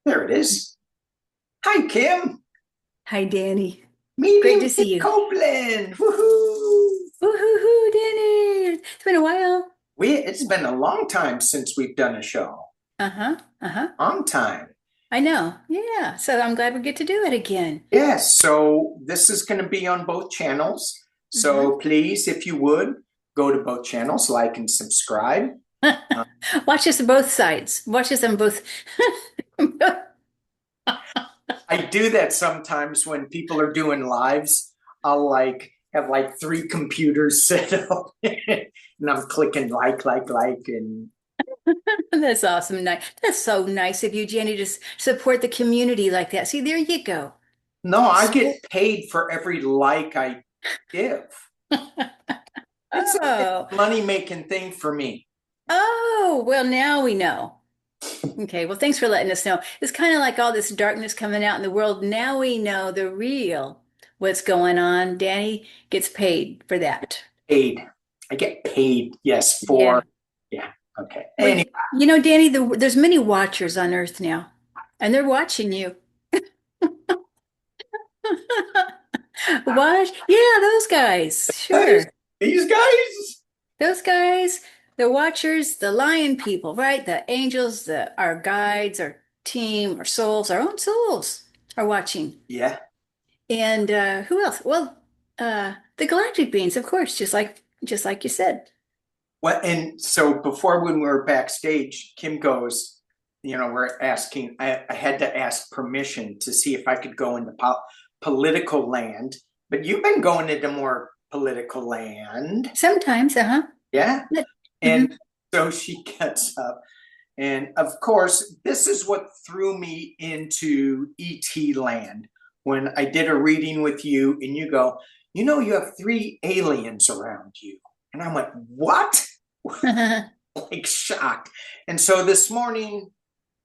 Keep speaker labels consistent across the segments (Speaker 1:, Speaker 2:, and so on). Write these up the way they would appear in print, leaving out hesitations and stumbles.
Speaker 1: There it is. Hi, Kim.
Speaker 2: Hi, Danny. Great
Speaker 1: Medium
Speaker 2: to
Speaker 1: in
Speaker 2: see you.
Speaker 1: Copeland. Woohoo!
Speaker 2: Woohoo, Danny. It's been a while.
Speaker 1: It's been a long time since we've done a show.
Speaker 2: Uh-huh. Uh-huh.
Speaker 1: Long time.
Speaker 2: I know. Yeah. So I'm glad we get to do it again.
Speaker 1: Yes, so this is going to be on both channels.
Speaker 2: Mm-hmm.
Speaker 1: So please, if you would, go to both channels, like and subscribe. Uh,
Speaker 2: Watch us on both sides. Watch us on both.
Speaker 1: I do that sometimes when people are doing lives. I'll have like three computers set up and I'm clicking like, and
Speaker 2: That's awesome. Nice. That's so nice of you, Jenny, to support the community like that. See, there you go.
Speaker 1: no, I
Speaker 2: So-
Speaker 1: get paid for every like I give. It's
Speaker 2: Oh,
Speaker 1: a money making thing for me.
Speaker 2: oh, well, now we know. Okay, well, thanks for letting us know. It's kind of like all this darkness coming out in the world. Now we know the real what's going on. Danny gets paid for that.
Speaker 1: Paid. I get paid, yes,
Speaker 2: Yeah.
Speaker 1: for yeah. Okay.
Speaker 2: Well,
Speaker 1: Anyway,
Speaker 2: Danny, there's many watchers on Earth now, and they're watching you. Watch? Yeah, those guys.
Speaker 1: guys,
Speaker 2: Sure.
Speaker 1: these guys.
Speaker 2: Those guys, the watchers, the lion people, right? The angels, our guides, our team, our souls, our own souls are watching.
Speaker 1: Yeah.
Speaker 2: And who else? Well, the galactic beings, of course, just like you said.
Speaker 1: Well, and so before when we were backstage, Kim goes, we're asking. I had to ask permission to see if I could go into political land, but you've been going into more political land.
Speaker 2: Sometimes, uh-huh.
Speaker 1: Yeah.
Speaker 2: Mhm.
Speaker 1: And so she gets up. And of course, this is what threw me into ET land when I did a reading with you, and you go, you have three aliens around you. And I went, what? Like shocked. And so this morning,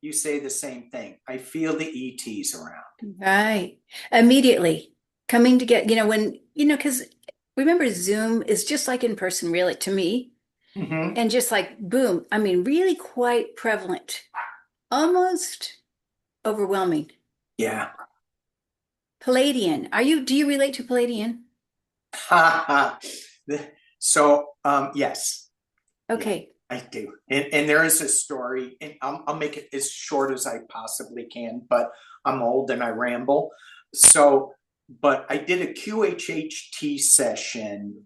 Speaker 1: you say the same thing. I feel the ETs around.
Speaker 2: Right. Immediately coming to get, because remember, Zoom is just like in person, really, to me.
Speaker 1: Mm-hmm.
Speaker 2: And just like boom, I mean, really quite prevalent, almost overwhelming.
Speaker 1: Yeah.
Speaker 2: Palladian. Do you relate to Palladian?
Speaker 1: So, yes. Yeah,
Speaker 2: Okay.
Speaker 1: I do. And there is a story, and I'll make it as short as I possibly can, but I'm old and I ramble. So, but I did a QHHT session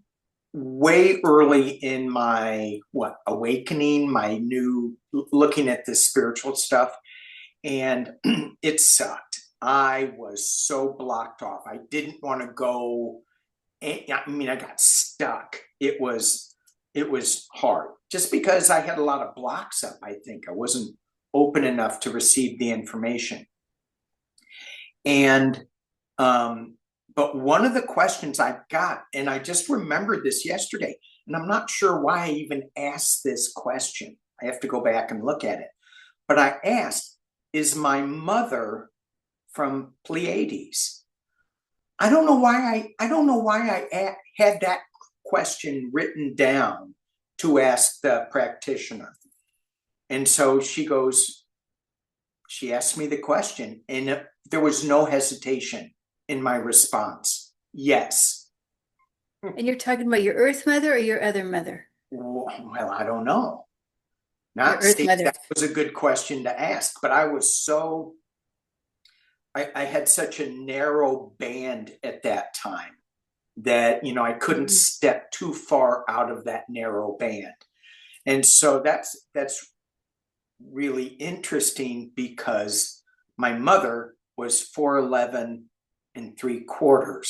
Speaker 1: way early in my awakening, my new looking at this spiritual stuff, and it sucked. I was so blocked off. I didn't want to go. I mean, I got stuck. It was hard just because I had a lot of blocks up. I think I wasn't open enough to receive the information. And but one of the questions I got, and I just remembered this yesterday, and I'm not sure why I even asked this question. I have to go back and look at it. But I asked, is my mother from Pleiades? I don't know why I had that question written down to ask the practitioner. And so she asked me the question, and there was no hesitation in my response. Yes.
Speaker 2: And you're talking about your Earth mother or your other mother?
Speaker 1: Well, I don't know.
Speaker 2: Your
Speaker 1: Not
Speaker 2: Earth
Speaker 1: saying
Speaker 2: mother.
Speaker 1: that was a good question to ask, but I had such a narrow band at that time that I couldn't
Speaker 2: Mhm.
Speaker 1: step too far out of that narrow band. And so that's really interesting because my mother was 4'11 3/4.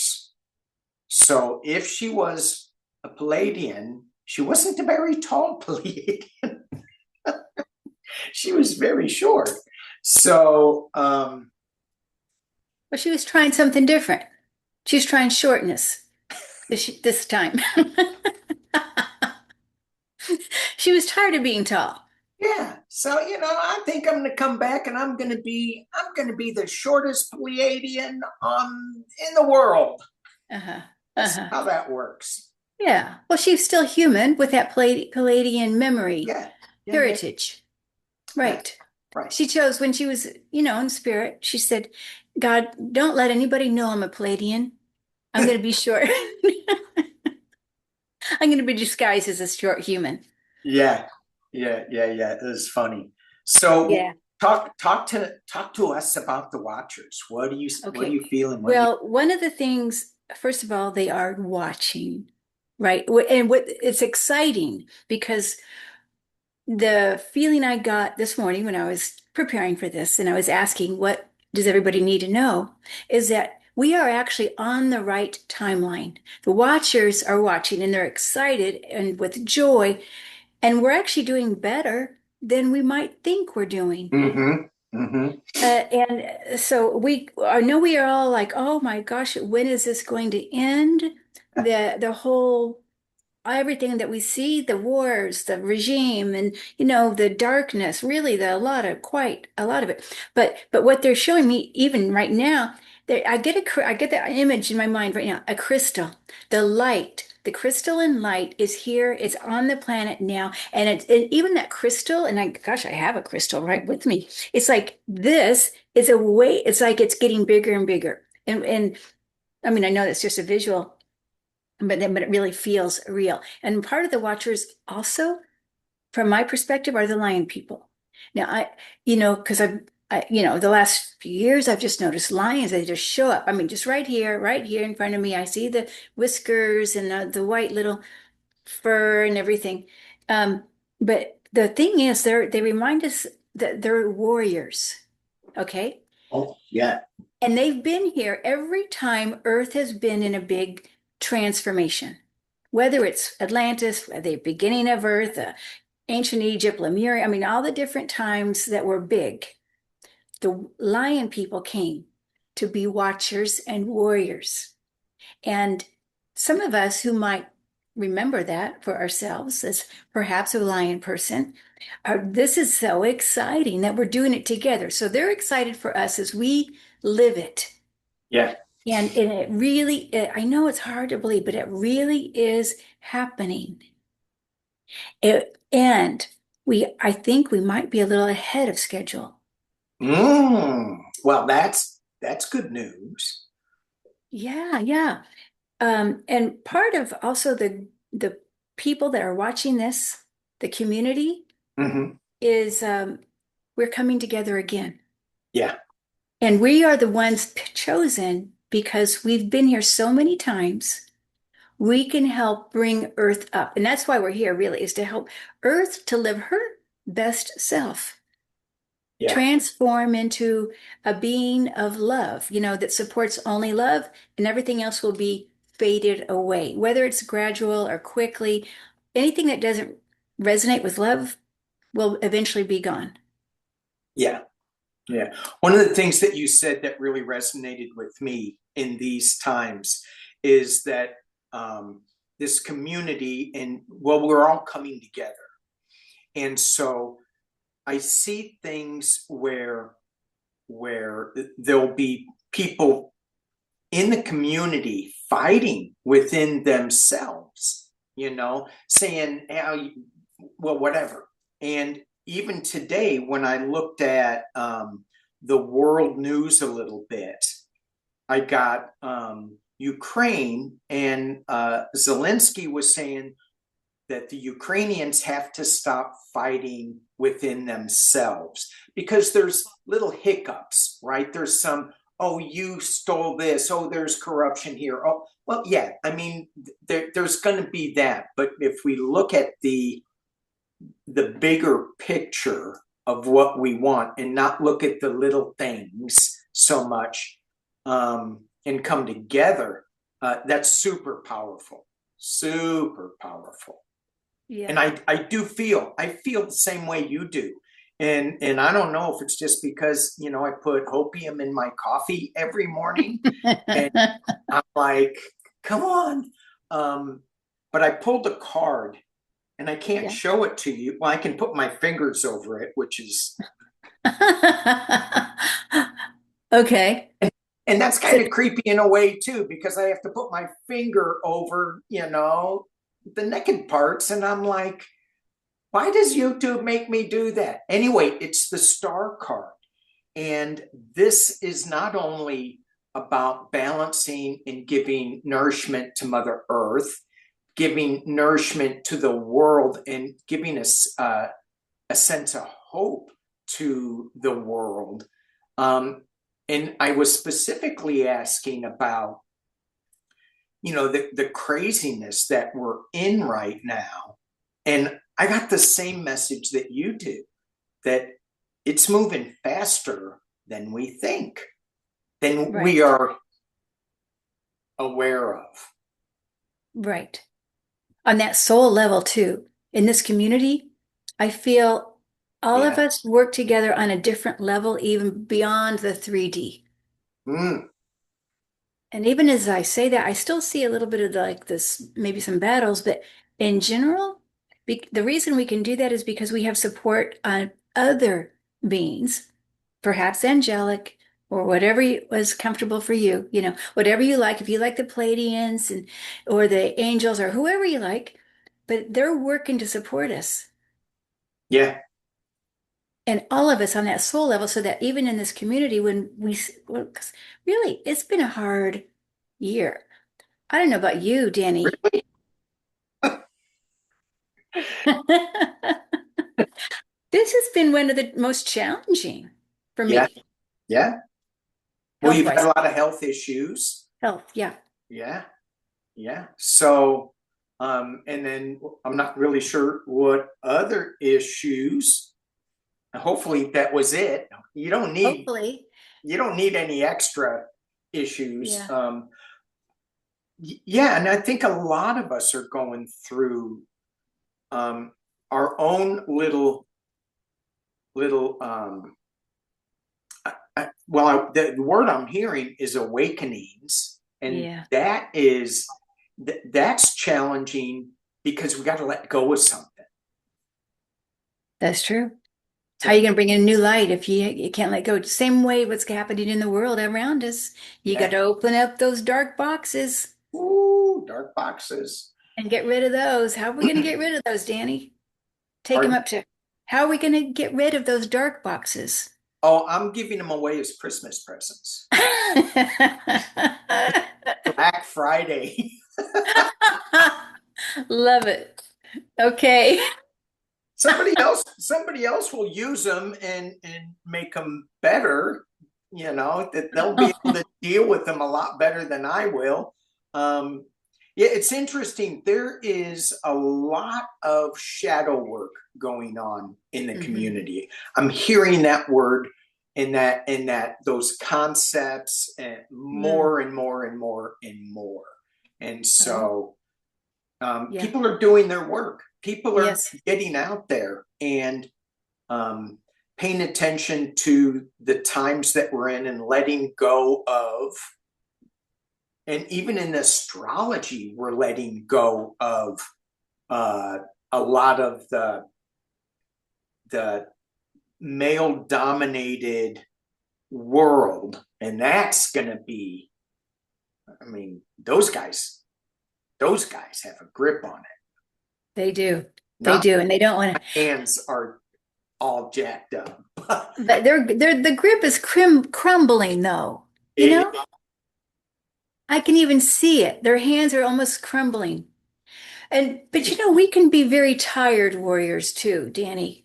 Speaker 1: So if she was a Palladian, she wasn't a very tall Palladian. She was very short. So
Speaker 2: Well, she was trying something different. She was trying shortness this time. She was tired of being tall.
Speaker 1: yeah. So I think I'm gonna come back and I'm gonna be the shortest Pleiadian in the world.
Speaker 2: Uh-huh.
Speaker 1: That's
Speaker 2: Uh-huh.
Speaker 1: how that works.
Speaker 2: Yeah. Well, she's still human with that Palladian memory
Speaker 1: Yeah. Yeah. Yeah.
Speaker 2: heritage.
Speaker 1: Yeah.
Speaker 2: Right.
Speaker 1: right.
Speaker 2: She chose when she was, in spirit, she said, God, don't let anybody know I'm a Pleiadian. I'm going to be short. I'm going to be disguised as a short human.
Speaker 1: Yeah, yeah. It was funny. So
Speaker 2: Yeah.
Speaker 1: talk to us about the Watchers. What are
Speaker 2: Okay.
Speaker 1: you feeling?
Speaker 2: Well, one of the things, first of all, they are watching, right? And what it's exciting because the feeling I got this morning when I was preparing for this and I was asking, what does everybody need to know? Is that we are actually on the right timeline. The watchers are watching and they're excited and with joy, and we're actually doing better than we might think we're doing.
Speaker 1: Mm-hmm. Mm-hmm.
Speaker 2: And so I know we are all like, oh my gosh, when is this going to end? The whole everything that we see, the wars, the regime, and the darkness, really quite a lot of it. But what they're showing me even right now, I get that image in my mind right now, a crystal, the light. The crystalline light is here. It's on the planet now, and even that crystal. And gosh, I have a crystal right with me. It's like this is a way. It's like it's getting bigger and bigger. And I mean, I know that's just a visual, but it really feels real. And part of the Watchers also, from my perspective, are the lion people. Now because the last few years I've just noticed lions, they just show up. I mean, just right here in front of me. I see the whiskers and the white little fur and everything. But the thing is, they remind us that they're warriors. Okay.
Speaker 1: Oh, yeah.
Speaker 2: And they've been here every time Earth has been in a big transformation, whether it's Atlantis, the beginning of Earth, ancient Egypt, Lemuria, I mean, all the different times that were big. The lion people came to be watchers and warriors. And some of us who might remember that for ourselves as perhaps a lion person, this is so exciting that we're doing it together. So they're excited for us as we live it.
Speaker 1: Yeah.
Speaker 2: And it really, I know it's hard to believe, but it really is happening. And I think we might be a little ahead of schedule.
Speaker 1: Well, that's good news.
Speaker 2: Yeah, yeah. And part of also the people that are watching this, the community,
Speaker 1: Mm-hmm.
Speaker 2: is we're coming together again.
Speaker 1: Yeah.
Speaker 2: And we are the ones chosen because we've been here so many times. We can help bring Earth up. And that's why we're here, really, is to help Earth to live her best self,
Speaker 1: Yeah.
Speaker 2: transform into a being of love, that supports only love, and everything else will be faded away, whether it's gradual or quickly. Anything that doesn't resonate with love will eventually be gone.
Speaker 1: Yeah. Yeah. One of the things that you said that really resonated with me in these times is that this community, and well, we're all coming together. And so I see things where there'll be people in the community fighting within themselves, saying, well, whatever. And even today, when I looked at the world news a little bit, I got Ukraine, and Zelensky was saying that the Ukrainians have to stop fighting within themselves because there's little hiccups, right? There's some, oh, you stole this. Oh, there's corruption here. Oh, well, yeah. I mean, there's going to be that. But if we look at the bigger picture of what we want and not look at the little things so much, and come together, that's super powerful. Super powerful. And
Speaker 2: Yeah.
Speaker 1: I feel the same way you do. And I don't know if it's just because, I put hopium in my coffee every morning and I'm like, come on. But I pulled a card and I can't
Speaker 2: Yeah.
Speaker 1: show it to you. Well, I can put my fingers over it, which is,
Speaker 2: Okay.
Speaker 1: and that's
Speaker 2: So,
Speaker 1: kind of creepy in a way too, because I have to put my finger over, the naked parts. And I'm like, Why does YouTube make me do that? Anyway, it's the star card. And this is not only about balancing and giving nourishment to Mother Earth, giving nourishment to the world, and giving us a sense of hope to the world. And I was specifically asking about, the craziness that we're in right now. And I got the same message that you do, that it's moving faster than we think, than
Speaker 2: Right.
Speaker 1: we are aware of.
Speaker 2: Right. On that soul level too. In this community, I feel all of
Speaker 1: Yeah.
Speaker 2: us work together on a different level, even beyond the 3D.
Speaker 1: Mm,
Speaker 2: And even as I say that, I still see a little bit of like this, maybe some battles, but in general, the reason we can do that is because we have support on other beings, perhaps angelic or whatever was comfortable for you, whatever you like. If you like the Pleidians or the angels or whoever you like, but they're working to support us
Speaker 1: yeah.
Speaker 2: and all of us on that soul level, so that even in this community, when well, 'cause really, it's been a hard year. I don't know about you, Danny.
Speaker 1: Really?
Speaker 2: This has been one of the most challenging for
Speaker 1: Yeah.
Speaker 2: me,
Speaker 1: Yeah. Well, you've had
Speaker 2: health-wise.
Speaker 1: a lot of health issues.
Speaker 2: Health, yeah.
Speaker 1: Yeah. Yeah. So, and then I'm not really sure what other issues. Hopefully that was it.
Speaker 2: Hopefully.
Speaker 1: You don't need any extra issues.
Speaker 2: Yeah.
Speaker 1: Yeah, and I think a lot of us are going through our own little the word I'm hearing is awakenings, and
Speaker 2: Yeah.
Speaker 1: that's challenging because we got to let go of something.
Speaker 2: That's true. How are you going to bring in a new light if you can't let go? Same way what's happening in the world around us. You got
Speaker 1: Yeah.
Speaker 2: to open up those dark boxes
Speaker 1: Ooh, dark boxes.
Speaker 2: and get rid of those. How are we going to get rid of those, Danny? Take them
Speaker 1: Pardon?
Speaker 2: up to, how are we going to get rid of those dark boxes?
Speaker 1: Oh, I'm giving them away as Christmas presents. Black Friday.
Speaker 2: Love it. Okay.
Speaker 1: Somebody else will use them and make them better. That they'll be able to deal with them a lot better than I will. Yeah, it's interesting. There is a lot of shadow work going on in the community. I'm hearing that word in that those concepts and more and more and more and more. And so
Speaker 2: Yeah.
Speaker 1: people are doing their work. People are
Speaker 2: Yes.
Speaker 1: getting out there and paying attention to the times that we're in and letting go of. And even in astrology, we're letting go of a lot of the male-dominated world, and that's going to be. I mean, those guys have a grip on it.
Speaker 2: They do. They
Speaker 1: Not
Speaker 2: do. And they don't want to.
Speaker 1: hands are all jacked up.
Speaker 2: But the grip is crumbling though. You
Speaker 1: It,
Speaker 2: know? I can even see it. Their hands are almost crumbling. But we can be very tired warriors too, Danny.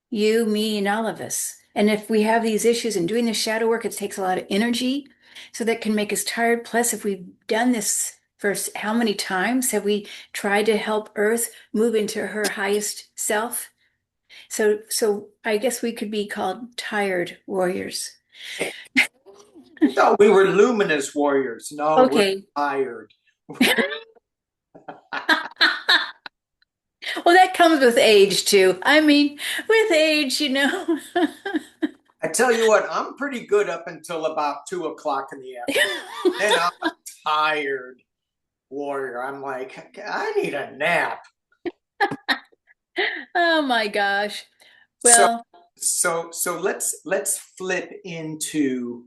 Speaker 2: You, me, and all of us. And if we have these issues and doing the shadow work, it takes a lot of energy. So that can make us tired. Plus, if we've done this for how many times have we tried to help Earth move into her highest self? So I guess we could be called tired warriors.
Speaker 1: no, we were luminous warriors. No, we're
Speaker 2: Okay.
Speaker 1: tired.
Speaker 2: Well, that comes with age too. I mean, with age.
Speaker 1: I tell you what, I'm pretty good up until about 2 o'clock in the afternoon. Then I'm a tired warrior. I'm like, I need a nap.
Speaker 2: Oh my gosh.
Speaker 1: So
Speaker 2: Well,
Speaker 1: so let's flip into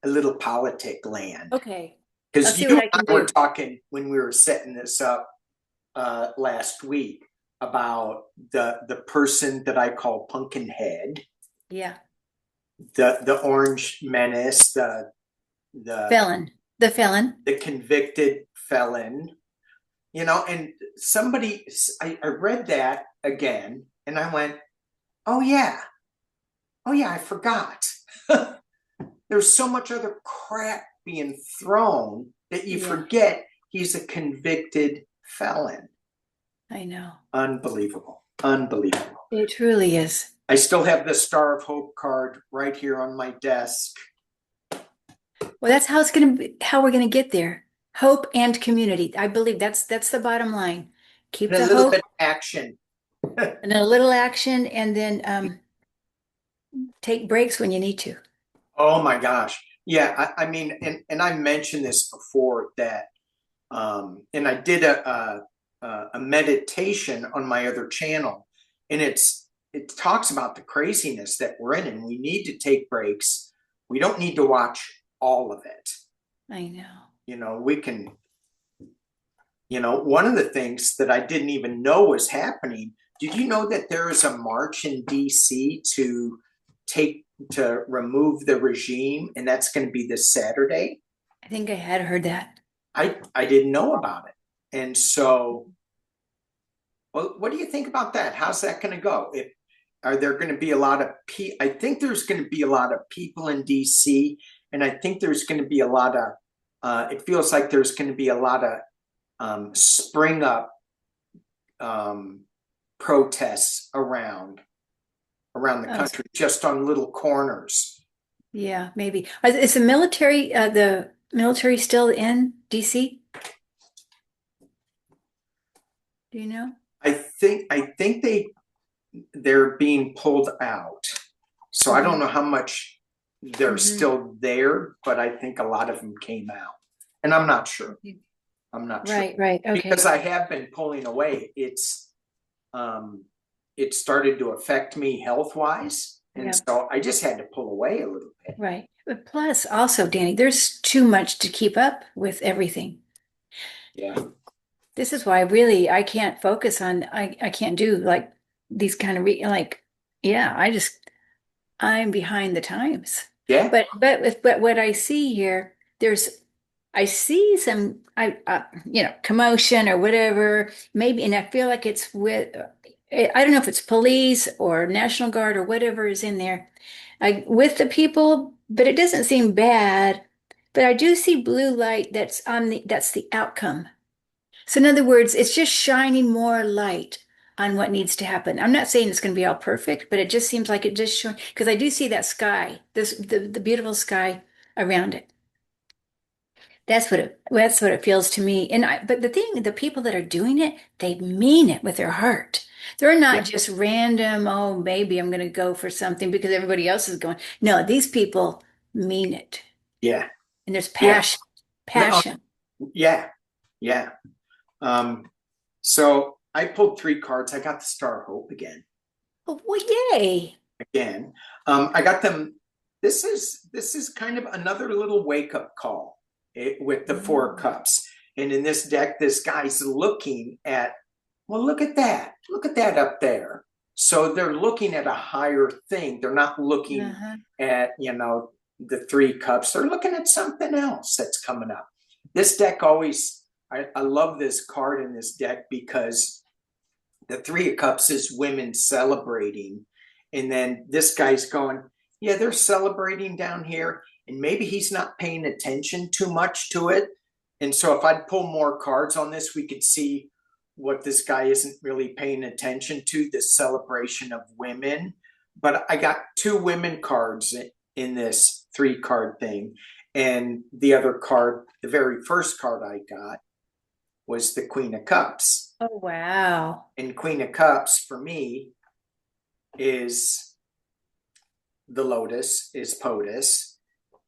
Speaker 1: a little politic land.
Speaker 2: okay. I'll
Speaker 1: Because
Speaker 2: see
Speaker 1: you
Speaker 2: what
Speaker 1: and
Speaker 2: I
Speaker 1: I
Speaker 2: can
Speaker 1: were
Speaker 2: do.
Speaker 1: talking when we were setting this up last week about the person that I call Pumpkinhead,
Speaker 2: Yeah.
Speaker 1: the Orange Menace, the
Speaker 2: Felon. The felon.
Speaker 1: the convicted felon, and I read that again and I went, oh yeah, I forgot. There's so much other crap being thrown that you
Speaker 2: Yeah,
Speaker 1: forget he's a convicted felon.
Speaker 2: I know.
Speaker 1: Unbelievable. Unbelievable.
Speaker 2: It truly is.
Speaker 1: I still have the Star of Hope card right here on my desk.
Speaker 2: Well, that's how it's going to be, how we're going to get there. Hope and community. I believe that's the bottom line. Keep
Speaker 1: And a
Speaker 2: the
Speaker 1: little
Speaker 2: hope
Speaker 1: bit of action.
Speaker 2: and a little action, and then take breaks when you need to.
Speaker 1: Oh my gosh. Yeah, I mean, and I mentioned this before that, and I did a meditation on my other channel, and it talks about the craziness that we're in, and we need to take breaks. We don't need to watch all of it.
Speaker 2: I know.
Speaker 1: We can, one of the things that I didn't even know was happening. Did you know that there is a march in DC to remove the regime, and that's going to be this Saturday?
Speaker 2: I think I had heard that.
Speaker 1: I didn't know about it. And so, well, what do you think about that? How's that going to go? Are there going to be a lot of I think there's going to be a lot of people in DC, and I think there's going to be a lot of it feels like there's going to be a lot of spring up protests around the
Speaker 2: Oh,
Speaker 1: country, just on little corners.
Speaker 2: yeah, maybe. Is the military still in DC? Do you know?
Speaker 1: I think they're being pulled out. So I don't know how much they're still there, but I think a lot of them came out. And I'm not sure. I'm not sure.
Speaker 2: Right. Okay.
Speaker 1: Because I have been pulling away. It started to affect me health-wise. And
Speaker 2: Yeah.
Speaker 1: so I just had to pull away a little bit.
Speaker 2: Right. But plus, also, Danny, there's too much to keep up with everything.
Speaker 1: Yeah.
Speaker 2: This is why really I can't focus on, I can't do like these kind of yeah, I'm behind the times.
Speaker 1: Yeah.
Speaker 2: But what I see here, I see some commotion or whatever, maybe, and I feel like it's with I don't know if it's police or National Guard or whatever is in there, with the people, but it doesn't seem bad. But I do see blue light that's the outcome. So in other words, it's just shining more light on what needs to happen. I'm not saying it's going to be all perfect, but it just seems like it just showing because I do see that sky, the beautiful sky around it. That's what it feels to me. But the people that are doing it, they mean it with their heart. They're
Speaker 1: Yeah.
Speaker 2: not just random, oh, maybe I'm going to go for something because everybody else is going. No, these people mean it.
Speaker 1: Yeah.
Speaker 2: And there's
Speaker 1: Yeah.
Speaker 2: passion,
Speaker 1: No,
Speaker 2: passion.
Speaker 1: yeah. Yeah. So I pulled 3 cards. I got the Star of Hope again.
Speaker 2: Oh, well, yay.
Speaker 1: Again. I got them. This is kind of another little wake-up call with the 4 cups. And in this deck, this guy's looking at, well, look at that. Look at that up there. So they're looking at a higher thing. They're not looking at, the 3 cups. They're looking at something else that's coming up. This deck always, I love this card in this deck because the 3 of Cups is women celebrating. And then this guy's going, yeah, they're celebrating down here. And maybe he's not paying attention too much to it. And so if I'd pull more cards on this, we could see what this guy isn't really paying attention to, this celebration of women. But I got 2 women cards in this 3 card thing. And the other card, the very first card I got was the Queen of Cups.
Speaker 2: Oh, wow.
Speaker 1: And Queen of Cups for me is the Lotus, is POTUS.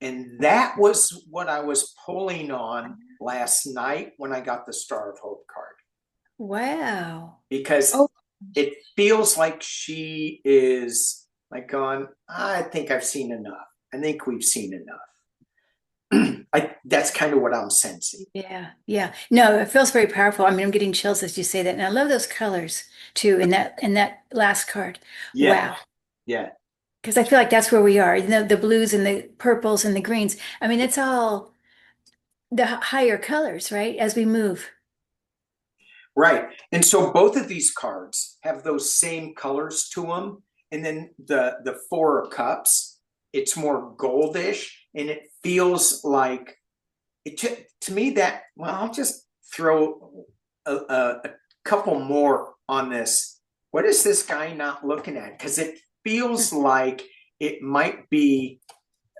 Speaker 1: And that was what I was pulling on last night when I got the Star of Hope card.
Speaker 2: Wow.
Speaker 1: Because it feels like she is like going, I think I've seen enough. I think we've seen enough. that's kind of what I'm sensing.
Speaker 2: Yeah, yeah. No, it feels very powerful. I mean, I'm getting chills as you say that. And I love those colors too in that last card.
Speaker 1: Yeah,
Speaker 2: Wow.
Speaker 1: yeah,
Speaker 2: Because I feel like that's where we are. The blues and the purples and the greens. I mean, it's all the higher colors, right? As we move.
Speaker 1: right. And so both of these cards have those same colors to them. And then the Four of Cups, it's more goldish, and it feels like it to me that, well, I'll just throw a couple more on this. What is this guy not looking at? Because it feels like it might be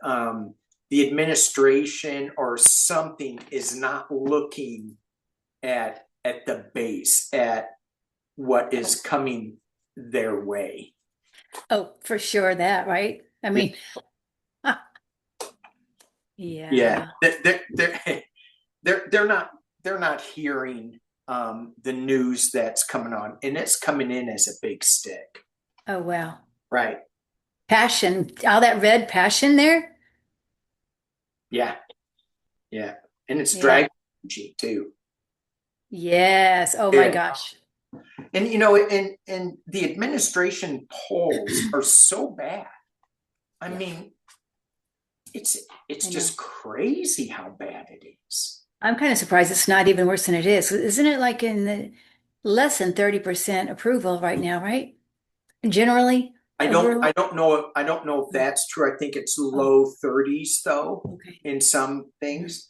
Speaker 1: the administration or something is not looking at the base, at what is coming their way.
Speaker 2: Oh, for sure that, right? I
Speaker 1: Yeah,
Speaker 2: mean,
Speaker 1: yeah.
Speaker 2: yeah.
Speaker 1: They're not hearing the news that's coming on, and it's coming in as a big stick.
Speaker 2: Oh, wow.
Speaker 1: Right.
Speaker 2: Passion, all that red passion there.
Speaker 1: Yeah. Yeah. And it's
Speaker 2: Yeah.
Speaker 1: dragon energy too.
Speaker 2: Yes. Oh my
Speaker 1: Yeah.
Speaker 2: gosh.
Speaker 1: And and the administration polls are so bad. I
Speaker 2: Yeah,
Speaker 1: mean, it's
Speaker 2: I know.
Speaker 1: just crazy how bad it is.
Speaker 2: I'm kind of surprised it's not even worse than it is. Isn't it like in the less than 30% approval right now, right? Generally,
Speaker 1: I
Speaker 2: overall.
Speaker 1: don't know if that's true. I think it's
Speaker 2: Oh,
Speaker 1: low 30s though
Speaker 2: okay.
Speaker 1: in some
Speaker 2: Mhm.
Speaker 1: things.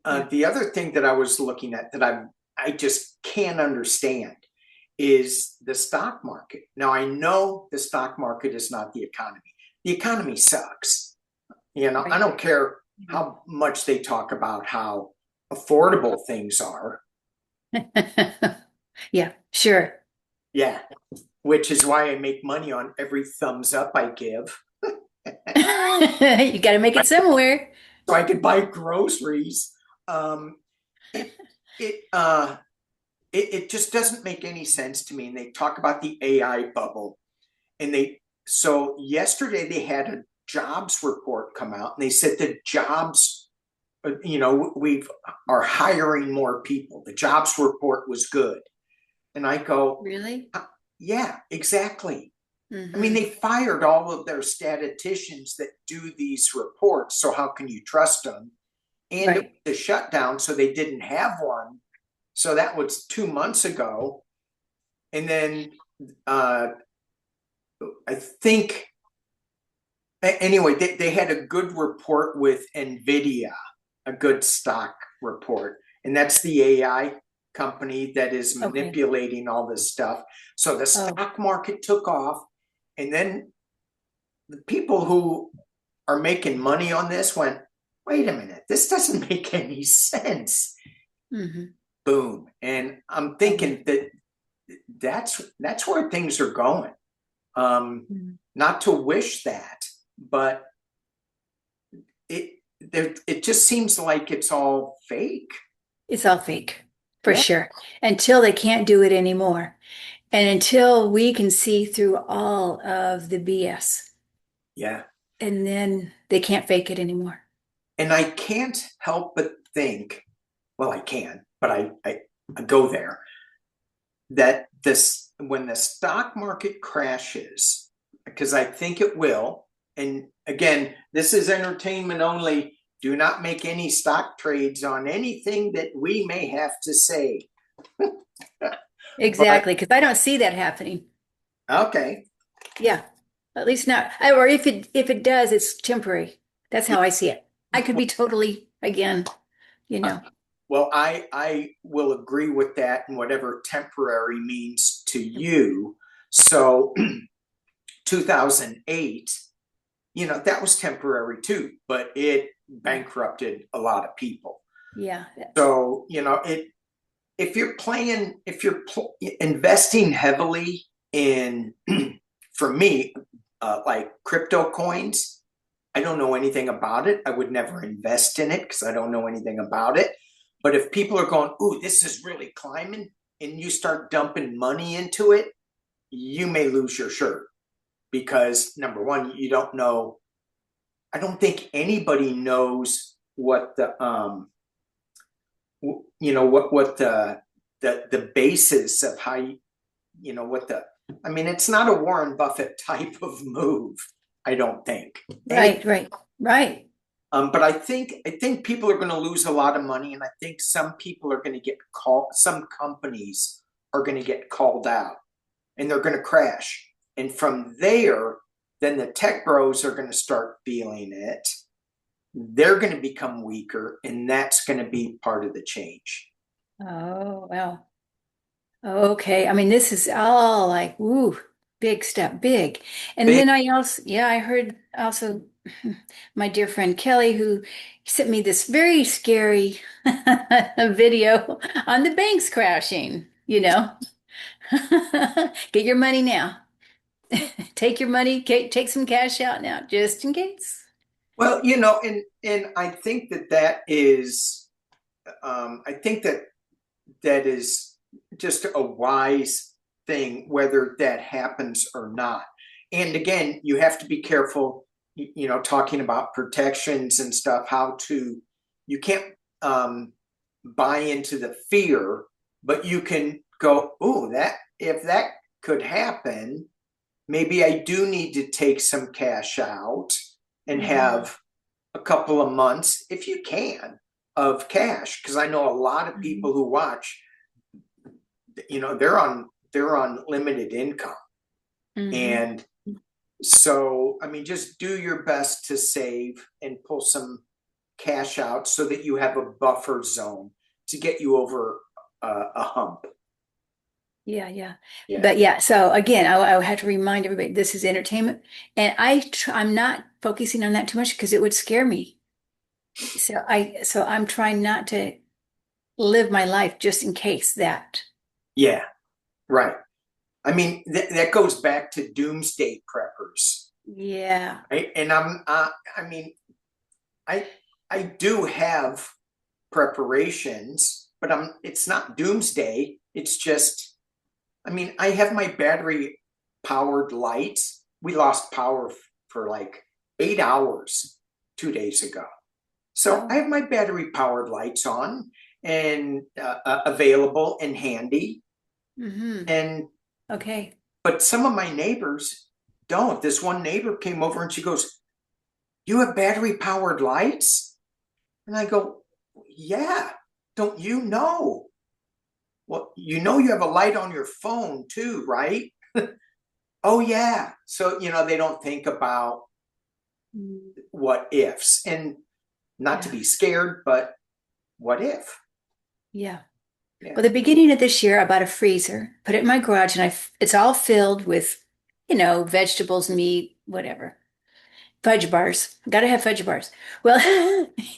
Speaker 2: Yeah.
Speaker 1: The other thing that I was looking at that I just can't understand is the stock market. Now I know the stock market is not the economy. The economy sucks. I
Speaker 2: Right.
Speaker 1: don't care
Speaker 2: Mhm.
Speaker 1: how much they talk about how affordable things are.
Speaker 2: Yeah, sure.
Speaker 1: Yeah, which is why I make money on every thumbs up I give.
Speaker 2: You got to make it somewhere.
Speaker 1: So I could buy groceries. Um, it it uh it just doesn't make any sense to me. And they talk about the AI bubble, and so yesterday they had a jobs report come out, and they said the jobs, we are hiring more people. The jobs report was good, and I go,
Speaker 2: Really?
Speaker 1: yeah, exactly. I mean,
Speaker 2: Hmm.
Speaker 1: they fired all of their statisticians that do these reports, so how can you trust them? And it
Speaker 2: Right.
Speaker 1: was a shutdown, so they didn't have one. So that was 2 months ago. And then uh, I think, anyway, they had a good report with NVIDIA, a good stock report. And that's the AI company that is
Speaker 2: Okay.
Speaker 1: manipulating all this stuff. So the
Speaker 2: Oh,
Speaker 1: stock market took off. And then the people who are making money on this went, wait a minute, this doesn't make any sense.
Speaker 2: hmm.
Speaker 1: Boom. And I'm
Speaker 2: Oh, yeah.
Speaker 1: thinking that that's where things are going. Um,
Speaker 2: Mhm.
Speaker 1: Not to wish that, but it it just seems like it's all fake.
Speaker 2: It's all fake, for
Speaker 1: Yeah,
Speaker 2: sure. Until they can't do it anymore. And until we can see through all of the BS,
Speaker 1: yeah.
Speaker 2: and then they can't fake it anymore.
Speaker 1: And I can't help but think, well, I can, but I go there, that this, when the stock market crashes, because I think it will, and again, this is entertainment only. Do not make any stock trades on anything that we may have to say. But
Speaker 2: Exactly, because I don't see that happening.
Speaker 1: okay.
Speaker 2: Yeah, at least not. Or if it does, it's temporary. That's how I see it. I could be totally again, you know.
Speaker 1: Well, I will agree with that, and whatever temporary means to you. So 2008, that was temporary too, but it
Speaker 2: Yeah,
Speaker 1: bankrupted a lot of people.
Speaker 2: yeah.
Speaker 1: So, if you're investing heavily in, for me, like crypto coins, I don't know anything about it. I would never invest in it because I don't know anything about it. But if people are going, ooh, this is really climbing, and you start dumping money into it, you may lose your shirt because number one, you don't know. I don't think anybody knows what what the basis of how what the, I mean, it's not a Warren Buffett type of move, I don't think.
Speaker 2: Right, right, right.
Speaker 1: But I think people are going to lose a lot of money, and I think some people are going to get called. Some companies are going to get called out, and they're going to crash. And from there, then the tech bros are going to start feeling it. They're going to become weaker, and that's going to be part of the change.
Speaker 2: Oh, well. Okay. I mean, this is all like, ooh, big step, big. And
Speaker 1: Big.
Speaker 2: then I also, yeah, I heard also my dear friend Kelly, who sent me this very scary video on the banks crashing, Get your money now. Take your money, take some cash out now, just in case.
Speaker 1: Well, and I think that is, I think that is just a wise thing, whether that happens or not. And again, you have to be careful, talking about protections and stuff, you can't buy into the fear, but you can go, oh, that if that could happen, maybe I do need to take some cash out and
Speaker 2: Mhm.
Speaker 1: have a couple of months, if you can, of cash. Because I know a lot of people who watch, they're on limited income.
Speaker 2: Mhm.
Speaker 1: And so, I mean, just do your best to save and pull some cash out so that you have a buffer zone to get you over a hump.
Speaker 2: Yeah, yeah.
Speaker 1: Yeah.
Speaker 2: But yeah, so again, I have to remind everybody this is entertainment. And I'm not focusing on that too much because it would scare me. So I'm trying not to live my life just in case that.
Speaker 1: Yeah. Right. I mean, that goes back to doomsday preppers,
Speaker 2: Yeah.
Speaker 1: right? And I mean, I I do have preparations, but it's not doomsday. It's just, I mean, I have my battery powered lights. We lost power for like 8 hours 2 days ago. So I
Speaker 2: Oh.
Speaker 1: have my battery powered lights on and available and handy.
Speaker 2: Mm-hmm.
Speaker 1: And,
Speaker 2: Okay.
Speaker 1: but some of my neighbors don't. This one neighbor came over and she goes, "You have battery powered lights?" And I go, "Yeah, don't you know?" "Well, you have a light on your phone too, right?" "Oh, yeah." So, they don't think about
Speaker 2: Mm.
Speaker 1: what ifs, and not to
Speaker 2: Yeah.
Speaker 1: be scared, but what if?
Speaker 2: Yeah. Well,
Speaker 1: Yeah.
Speaker 2: the beginning of this year, I bought a freezer, put it in my garage, and it's all filled with, vegetables, meat, whatever. Fudge bars. Gotta have fudge bars. Well,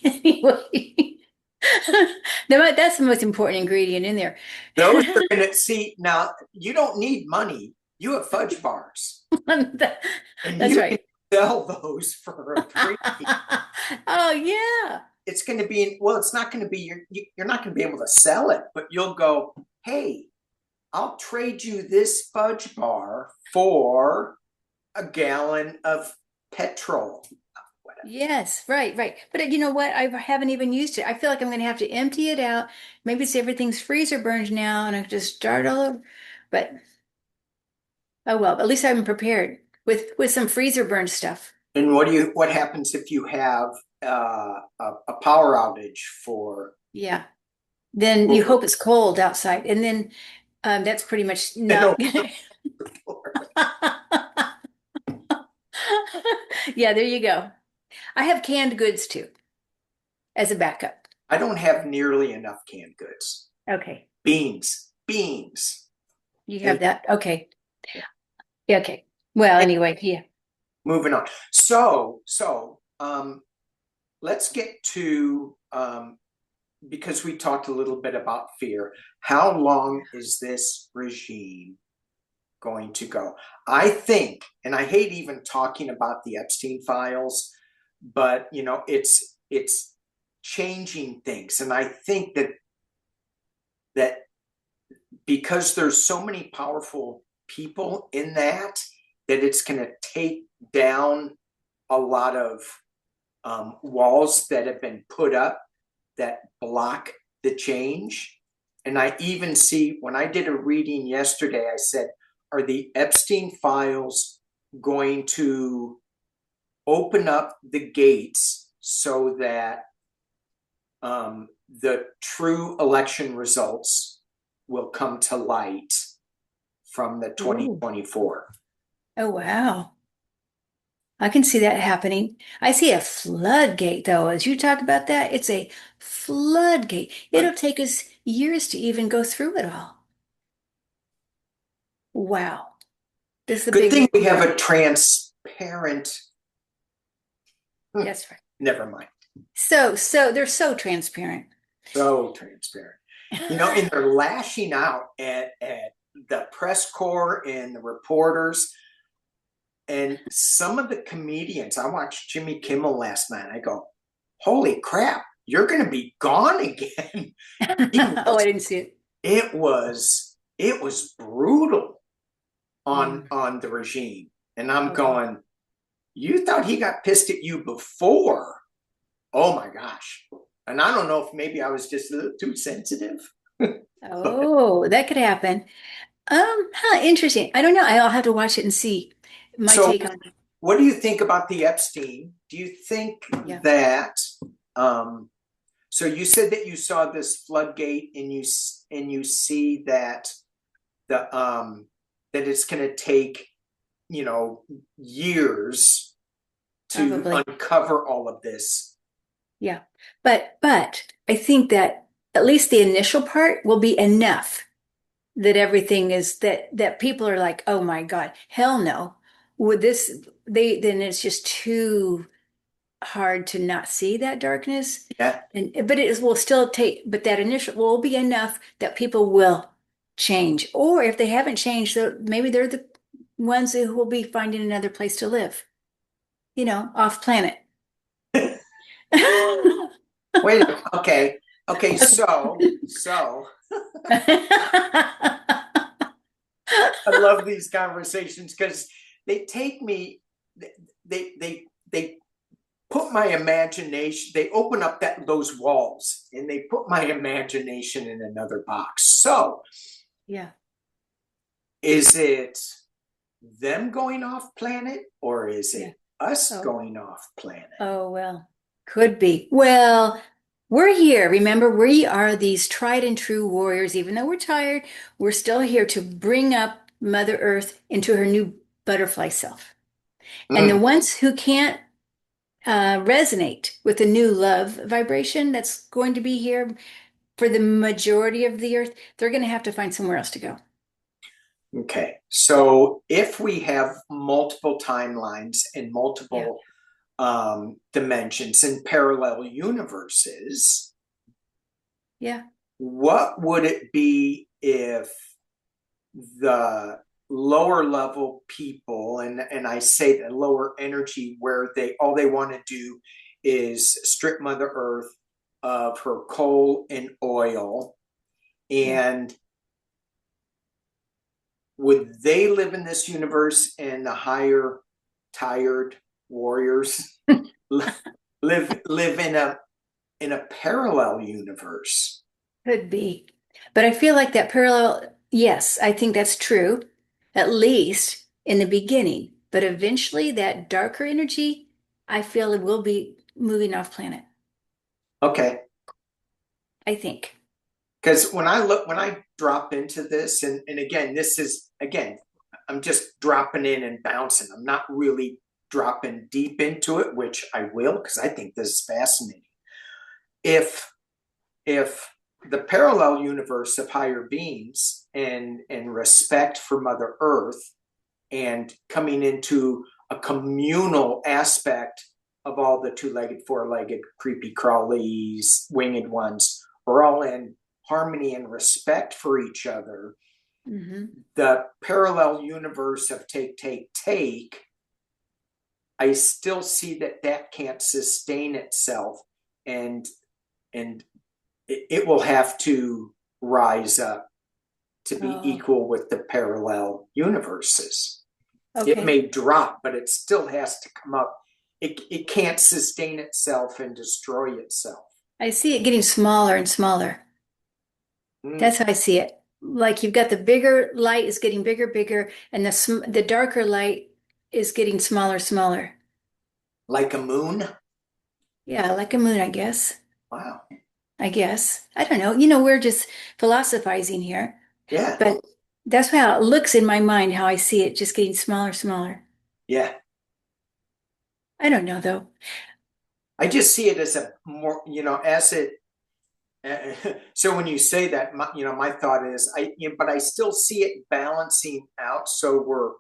Speaker 2: anyway, that's the most important ingredient in there.
Speaker 1: Those are going to see now, you don't need money. You have fudge bars, and
Speaker 2: That's
Speaker 1: you can
Speaker 2: right.
Speaker 1: sell those for a premium.
Speaker 2: Oh, yeah.
Speaker 1: It's going to be, well, it's not going to be, you're not going to be able to sell it, but you'll go, "Hey, I'll trade you this fudge bar for a gallon of petrol." Whatever.
Speaker 2: Yes, right, right. But you know what? I haven't even used it. I feel like I'm going to have to empty it out. Maybe it's everything's freezer burned now and I just start all over. But oh well, at least I'm prepared with some freezer burned stuff.
Speaker 1: And what happens if you have a power outage for
Speaker 2: Yeah. Then you
Speaker 1: over
Speaker 2: hope it's cold outside. And then that's pretty much
Speaker 1: an
Speaker 2: not
Speaker 1: over
Speaker 2: gonna. Yeah, there you go. I have canned goods too as a backup.
Speaker 1: I don't have nearly enough canned goods.
Speaker 2: Okay.
Speaker 1: Beans.
Speaker 2: You
Speaker 1: They,
Speaker 2: have that. Okay. Yeah, okay. Well, anyway, yeah.
Speaker 1: moving on. So let's get to, because we talked a little bit about fear. How long is this regime going to go? I think, and I hate even talking about the Epstein files, but it's changing things, and I think that because there's so many powerful people in that it's going to take down a lot of walls that have been put up that block the change. And I even see, when I did a reading yesterday, I said, are the Epstein files going to open up the gates so that the true election results will come to light from the 2024?
Speaker 2: Oh, wow. I can see that happening. I see a floodgate, though. As you talk about that, it's a floodgate. It'll take us years to even go through it all. Wow. This is a
Speaker 1: Good
Speaker 2: big
Speaker 1: thing we
Speaker 2: one.
Speaker 1: have a transparent.
Speaker 2: That's right.
Speaker 1: Never mind.
Speaker 2: So they're so transparent.
Speaker 1: So transparent. And they're lashing out at the press corps and the reporters. And some of the comedians, I watched Jimmy Kimmel last night. I go, holy crap, you're going to be gone again.
Speaker 2: Oh, I didn't see it.
Speaker 1: It was brutal on the regime. And I'm going, you thought he got pissed at you before. Oh my gosh. And I don't know if maybe I was just a little too sensitive.
Speaker 2: Oh, that could happen. Interesting. I don't know. I'll have to watch it and see my take on it.
Speaker 1: What do you think about the Epstein? Do you think that so you said that you saw this floodgate and you see that the that it's going to take years to
Speaker 2: Probably.
Speaker 1: uncover all of this.
Speaker 2: Yeah. But I think that at least the initial part will be enough that everything is that people are like, oh my God, hell no. Would this then it's just too hard to not see that darkness.
Speaker 1: Yeah.
Speaker 2: But it will still take, but that initial will be enough that people will change. Or if they haven't changed, maybe they're the ones who will be finding another place to live, off planet.
Speaker 1: Wait, okay. So I love these conversations because they take me, they put my imagination, they open up those walls and they put my imagination in another box. So
Speaker 2: yeah,
Speaker 1: is it them going off planet or is it us going off planet?
Speaker 2: Oh, well, could be. Well, we're here. Remember, we are these tried and true warriors. Even though we're tired, we're still here to bring up Mother Earth into her new butterfly self. And the ones who can't resonate with the new love vibration that's going to be here for the majority of the earth, they're going to have to find somewhere else to go.
Speaker 1: Okay. So if we have multiple timelines and multiple dimensions and parallel universes, what would it be if the lower level people, and I say the lower energy, where all they want to do is strip Mother Earth of her coal and oil, and would they live in this universe and the higher tired warriors live in a parallel universe?
Speaker 2: Could be. But I feel like that parallel, yes, I think that's true, at least in the beginning. But eventually, that darker energy, I feel it will be moving off planet.
Speaker 1: Okay.
Speaker 2: I think.
Speaker 1: Because when I drop into this, and again, I'm just dropping in and bouncing. I'm not really dropping deep into it, which I will, because I think this is fascinating. If the parallel universe of higher beings and respect for Mother Earth and coming into a communal aspect of all the two-legged, four-legged, creepy crawlies, winged ones, are all in harmony and respect for each other, the parallel universe of take, I still see that can't sustain itself, and it will have to rise up to be equal with the parallel universes. Okay. It may drop, but it still has to come up it can't sustain itself and destroy itself.
Speaker 2: I see it getting smaller and smaller.
Speaker 1: Mm,
Speaker 2: That's how I see it. Like you've got the bigger light is getting bigger, bigger, and the darker light is getting smaller, smaller.
Speaker 1: like a moon.
Speaker 2: Yeah, like a moon, I guess.
Speaker 1: Wow.
Speaker 2: I guess. I don't know. We're just philosophizing here,
Speaker 1: Yeah.
Speaker 2: but that's how it looks in my mind, how I see it just getting smaller, smaller.
Speaker 1: Yeah.
Speaker 2: I don't know though.
Speaker 1: I just see it as a more, as it. So when you say that, my thought is, but I still see it balancing out. So we're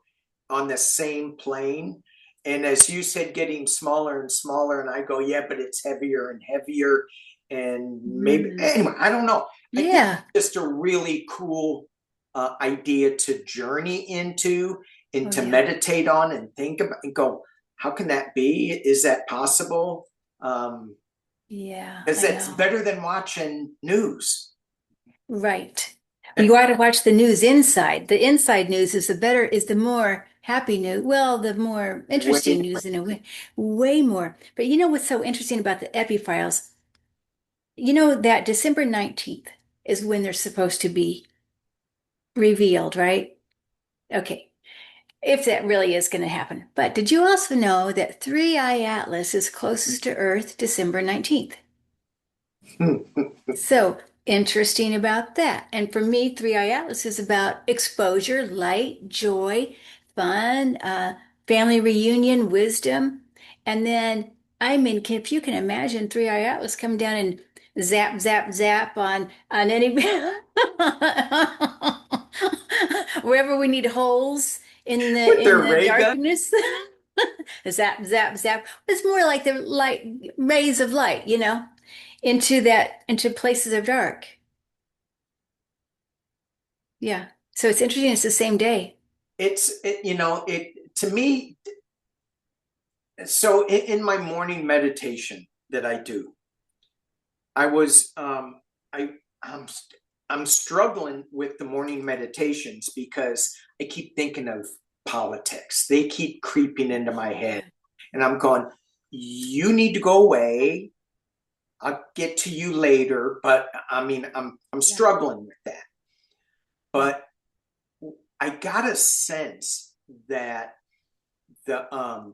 Speaker 1: on the same plane. And as you said, getting smaller and smaller, and I go, yeah, but it's heavier and heavier. And maybe,
Speaker 2: Mm.
Speaker 1: anyway, I don't know. I think
Speaker 2: Yeah.
Speaker 1: it's just a really cool idea to journey into and
Speaker 2: Oh
Speaker 1: to
Speaker 2: yeah.
Speaker 1: meditate on and think about and go, how can that be? Is that possible?
Speaker 2: Yeah,
Speaker 1: Because
Speaker 2: I
Speaker 1: it's
Speaker 2: know.
Speaker 1: better than watching news.
Speaker 2: Right. You got to watch the news inside. The inside news is the more happy news. Well, the more
Speaker 1: Way,
Speaker 2: interesting news in a way, way more. But you know what's so interesting about the epi files? You know that December 19th is when they're supposed to be revealed, right? Okay. If that really is going to happen. But did you also know that Three Eye Atlas is closest to Earth December 19th? So interesting about that. And for me, Three Eye Atlas is about exposure, light, joy, fun, family reunion, wisdom. And then, I mean, if you can imagine Three Eye Atlas come down and zap, zap, zap on any wherever we need holes in the
Speaker 1: with
Speaker 2: in
Speaker 1: their
Speaker 2: the
Speaker 1: ray gun.
Speaker 2: darkness. Zap, zap, zap. It's more like the light rays of light, into places of dark. Yeah. So it's interesting. It's the same day.
Speaker 1: It to me. So in my morning meditation that I do, I was I I'm I'm struggling with the morning meditations because I keep thinking of politics. They keep creeping into my
Speaker 2: Oh,
Speaker 1: head,
Speaker 2: yeah.
Speaker 1: and I'm going, you need to go away. I'll get to you later, but I mean, I'm
Speaker 2: Yeah.
Speaker 1: struggling with that.
Speaker 2: Yeah.
Speaker 1: But I got a sense that the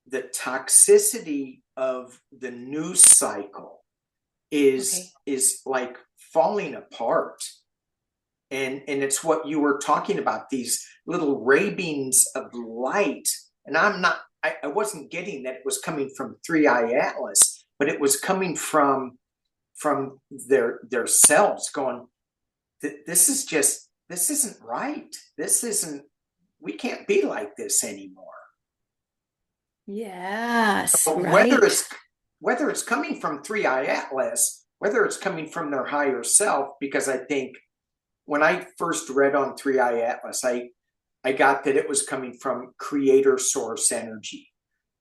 Speaker 1: the toxicity of the news cycle
Speaker 2: Okay.
Speaker 1: is like falling apart, and it's what you were talking about, these little ray beams of light. And I wasn't getting that it was coming from Three Eye Atlas, but it was coming from their selves going, this isn't right. This isn't, we can't be like this anymore.
Speaker 2: Yes.
Speaker 1: Whether
Speaker 2: Right.
Speaker 1: it's whether it's coming from Three Eye Atlas, whether it's coming from their higher self, because I think when I first read on Three Eye Atlas, I got that it was coming from creator source energy,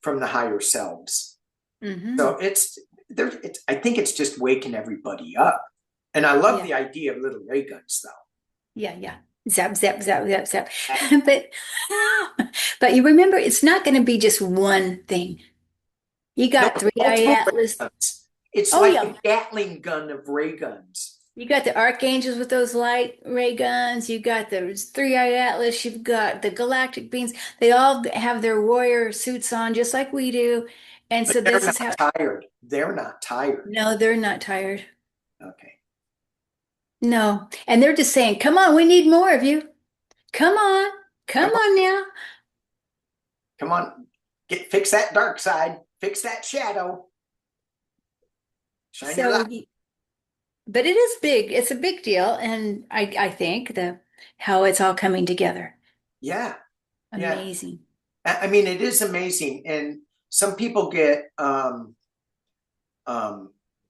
Speaker 1: from the higher selves.
Speaker 2: Hmm.
Speaker 1: So it's there. I think it's just waking everybody up, and I love
Speaker 2: Yeah.
Speaker 1: the idea of little ray guns, though.
Speaker 2: Yeah. Yeah. Zap, zap, zap, zap, zap. But but you remember, it's not going to be just one thing. You
Speaker 1: No,
Speaker 2: got Three Eye
Speaker 1: multiple ray
Speaker 2: Atlas.
Speaker 1: guns. It's
Speaker 2: Oh
Speaker 1: like
Speaker 2: yeah.
Speaker 1: a Gatling gun of ray guns.
Speaker 2: You got the archangels with those light ray guns. You got the Three Eye Atlas. You've got the galactic beings. They all have their warrior suits on, just like we do. And
Speaker 1: But
Speaker 2: so
Speaker 1: they're
Speaker 2: this is how.
Speaker 1: not tired. They're not tired.
Speaker 2: No, they're not tired.
Speaker 1: Okay.
Speaker 2: No, and they're just saying, "Come on, we need more of you. Come on, come
Speaker 1: Come on,
Speaker 2: on now."
Speaker 1: come on. Fix that dark side. Fix that shadow. Shine your
Speaker 2: So,
Speaker 1: light.
Speaker 2: but it is big. It's a big deal, and I think the how it's all coming together.
Speaker 1: Yeah. Yeah.
Speaker 2: Amazing.
Speaker 1: I mean, it is amazing. And some people get um,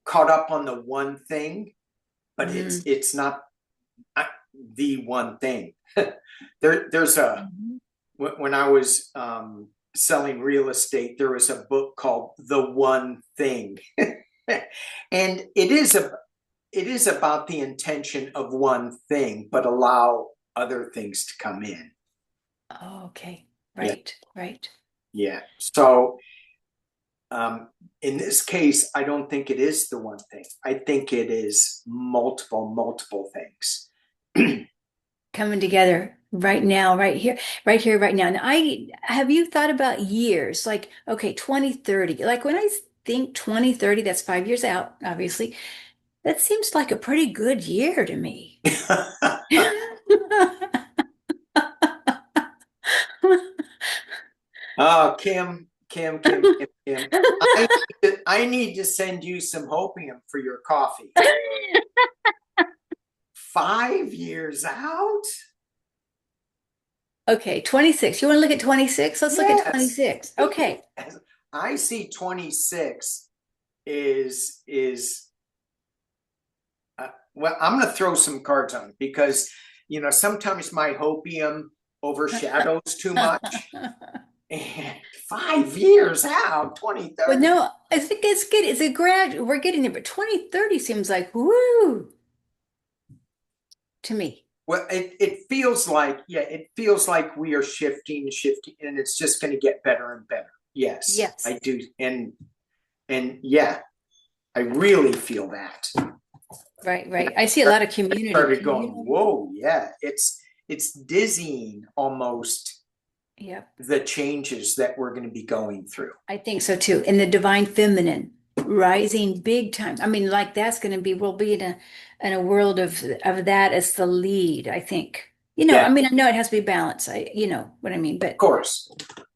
Speaker 1: caught up on the one thing, but
Speaker 2: Mm.
Speaker 1: it's not the one thing. There's a
Speaker 2: Mhm.
Speaker 1: when I was selling real estate, there was a book called The One Thing, and it is about the intention of one thing, but allow other things to come in.
Speaker 2: Oh, okay.
Speaker 1: Yeah,
Speaker 2: Right, right.
Speaker 1: yeah. So In this case, I don't think it is the one thing. I think it is multiple things.
Speaker 2: Coming together right now, right now. And I have you thought about years? Like, okay, 2030. Like when I think 2030, that's 5 years out, obviously. That seems like a pretty good year to me.
Speaker 1: Oh, Kim. I need to send you some hopium for your coffee. 5 years out?
Speaker 2: Okay, 26. You want to look at 26? Let's look at 26. Okay.
Speaker 1: I see 26 is well, I'm going to throw some cards on because sometimes my hopium overshadows too much. And 5 years out, 2030.
Speaker 2: Well, no, I think it's good. It's a grad. We're getting there, but 2030 seems like woo to me.
Speaker 1: Well, it feels like, it feels like we are shifting, and it's just going to get better and better. Yes, I do. And yeah, I really feel that.
Speaker 2: Right. I see a lot of community.
Speaker 1: Started going, whoa, yeah, it's dizzying almost.
Speaker 2: Yep.
Speaker 1: The changes that we're going to be going through.
Speaker 2: I think so too. In the divine feminine, rising big time. I mean, like that's going to be, we'll be in a world of that as the lead, I think. I mean, I know it has to be balanced. You know what I mean, but
Speaker 1: of course.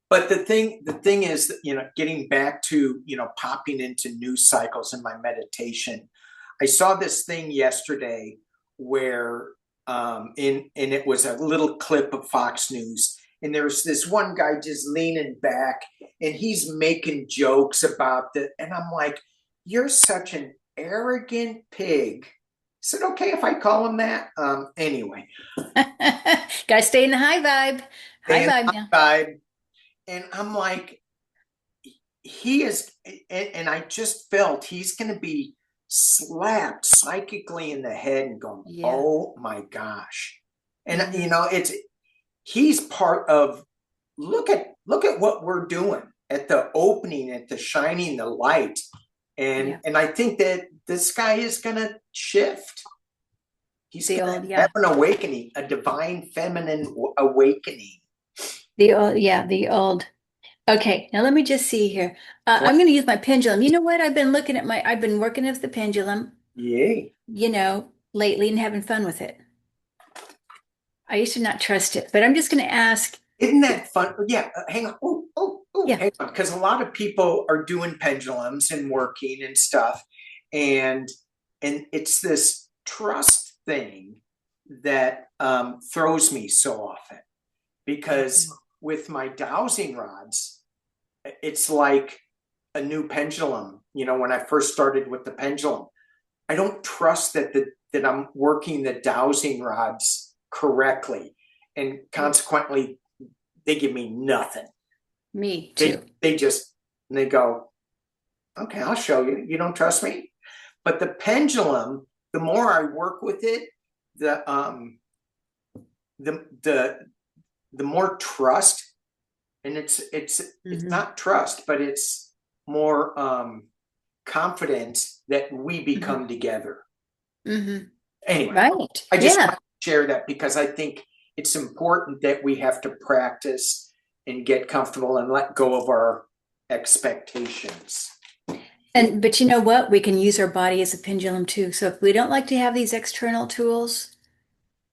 Speaker 1: But the thing is that, getting back to, popping into news cycles in my meditation, I saw this thing yesterday where, and it was a little clip of Fox News. And there's this one guy just leaning back and he's making jokes about that. And I'm like, you're such an arrogant pig. Is it okay if I call him that? Anyway.
Speaker 2: Gotta stay in the high vibe. High vibe now.
Speaker 1: Vibe. And I'm like, he is, and I just felt he's going to be slapped psychically in the head and going, oh my gosh. And, he's part of, look at what we're doing at the opening, at the shining the light. And I think that this guy is going to shift. He's going to have an awakening, a divine feminine awakening.
Speaker 2: The old. Okay, now let me just see here. I'm going to use my pendulum. You know what? I've been working with the pendulum.
Speaker 1: Yay.
Speaker 2: Lately and having fun with it. I used to not trust it, but I'm just going to ask.
Speaker 1: Isn't that fun? Yeah, hang on. Hang on. Because a lot of people are doing pendulums and working and stuff. And it's this trust thing that throws me so often. Because with my dowsing rods, it's like a new pendulum. When I first started with the pendulum, I don't trust that I'm working the dowsing rods correctly, and consequently they give me nothing.
Speaker 2: Me too.
Speaker 1: They go, okay, I'll show you. You don't trust me? But the pendulum, the more I work with it, the more trust, and it's not trust, but it's more confidence that we become together. Anyway,
Speaker 2: right.
Speaker 1: I just want to share that because I think it's important that we have to practice and get comfortable and let go of our expectations.
Speaker 2: But you know what? We can use our body as a pendulum too. So if we don't like to have these external tools,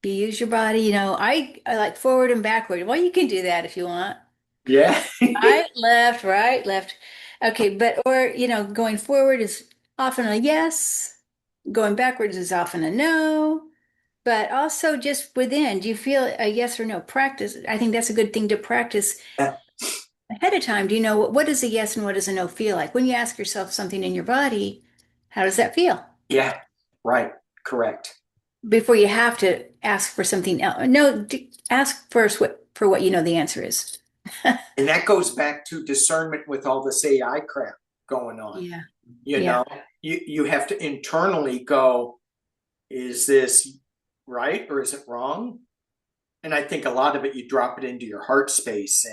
Speaker 2: use your body. I like forward and backward. Well, you can do that if you want.
Speaker 1: Yeah.
Speaker 2: Right, left. Okay, going forward is often a yes. Going backwards is often a no. But also just within, do you feel a yes or no? Practice. I think that's a good thing to practice ahead of time. Do you know what does a yes and what does a no feel like? When you ask yourself something in your body, how does that feel?
Speaker 1: Yeah, right. Correct.
Speaker 2: Before you have to ask for something else. No, ask first for what you know the answer is.
Speaker 1: And that goes back to discernment with all this AI crap going on.
Speaker 2: Yeah.
Speaker 1: You have to internally go, is this right or is it wrong? And I think a lot of it, you drop it into your heart space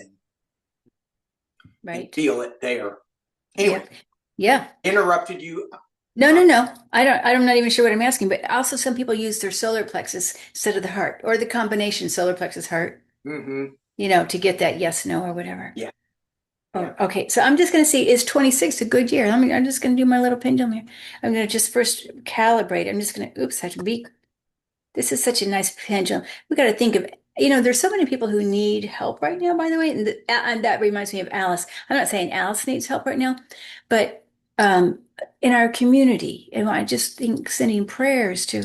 Speaker 1: and feel it there. Anyway,
Speaker 2: Yeah.
Speaker 1: interrupted you.
Speaker 2: No, no, no. I'm not even sure what I'm asking, but also some people use their solar plexus instead of the heart or the combination solar plexus heart,
Speaker 1: Mm-hmm.
Speaker 2: to get that yes, no, or whatever.
Speaker 1: Yeah.
Speaker 2: Oh, okay. So I'm just going to see, is 26 a good year? I'm just going to do my little pendulum here. I'm going to just first calibrate. I'm just going to, oops, I have to be, this is such a nice pendulum. We got to think of, there's so many people who need help right now, by the way. And that reminds me of Alice. I'm not saying Alice needs help right now, but in our community, and I just think sending prayers to,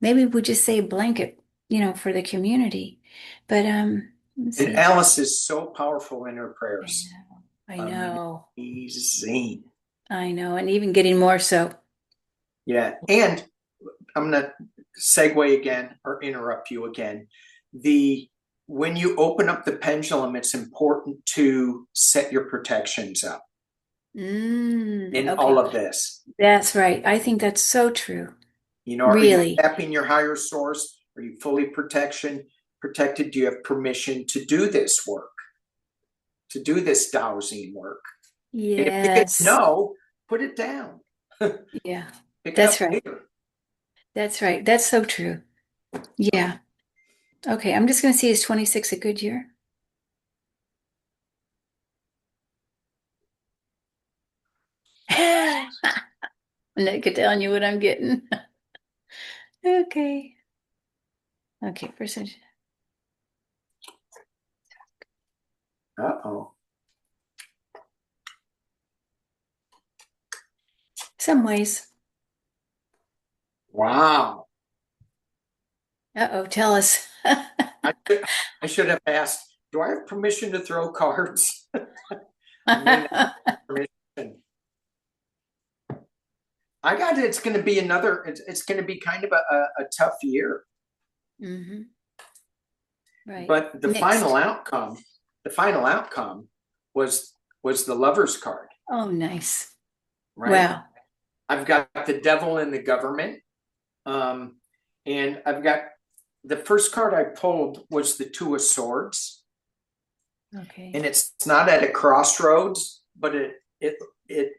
Speaker 2: maybe we just say a blanket, for the community. But let's
Speaker 1: And
Speaker 2: see.
Speaker 1: Alice is so powerful in her
Speaker 2: I
Speaker 1: prayers.
Speaker 2: know. I know.
Speaker 1: Amazing.
Speaker 2: I know. And even getting more so.
Speaker 1: Yeah. And I'm going to segue again or interrupt you again. When you open up the pendulum, it's important to set your protections up in
Speaker 2: Okay.
Speaker 1: all of this.
Speaker 2: That's right. I think that's so true.
Speaker 1: Are you
Speaker 2: Really.
Speaker 1: tapping your higher source? Are you fully protected? Do you have permission to do this work? To do this dowsing work? And if you get
Speaker 2: Yes.
Speaker 1: no, put it down.
Speaker 2: Yeah.
Speaker 1: Pick it
Speaker 2: That's
Speaker 1: up
Speaker 2: right.
Speaker 1: later.
Speaker 2: That's right. That's so true. Yeah. Okay. I'm just going to see, is 26 a good year? I'm not telling you what I'm getting. Okay. Okay. Percentage.
Speaker 1: Uh-oh.
Speaker 2: Some ways.
Speaker 1: Wow.
Speaker 2: Uh-oh. Tell us.
Speaker 1: I should have asked, do I have permission to throw cards? I may not have permission. I got it. It's going to be it's going to be kind of a tough year.
Speaker 2: Mm-hmm. Right.
Speaker 1: But the final outcome was the Lover's card.
Speaker 2: Oh, nice.
Speaker 1: Right?
Speaker 2: Wow.
Speaker 1: I've got the Devil in the government. And I've got the first card I pulled was the Two of Swords.
Speaker 2: Okay.
Speaker 1: And it's not at a crossroads, but it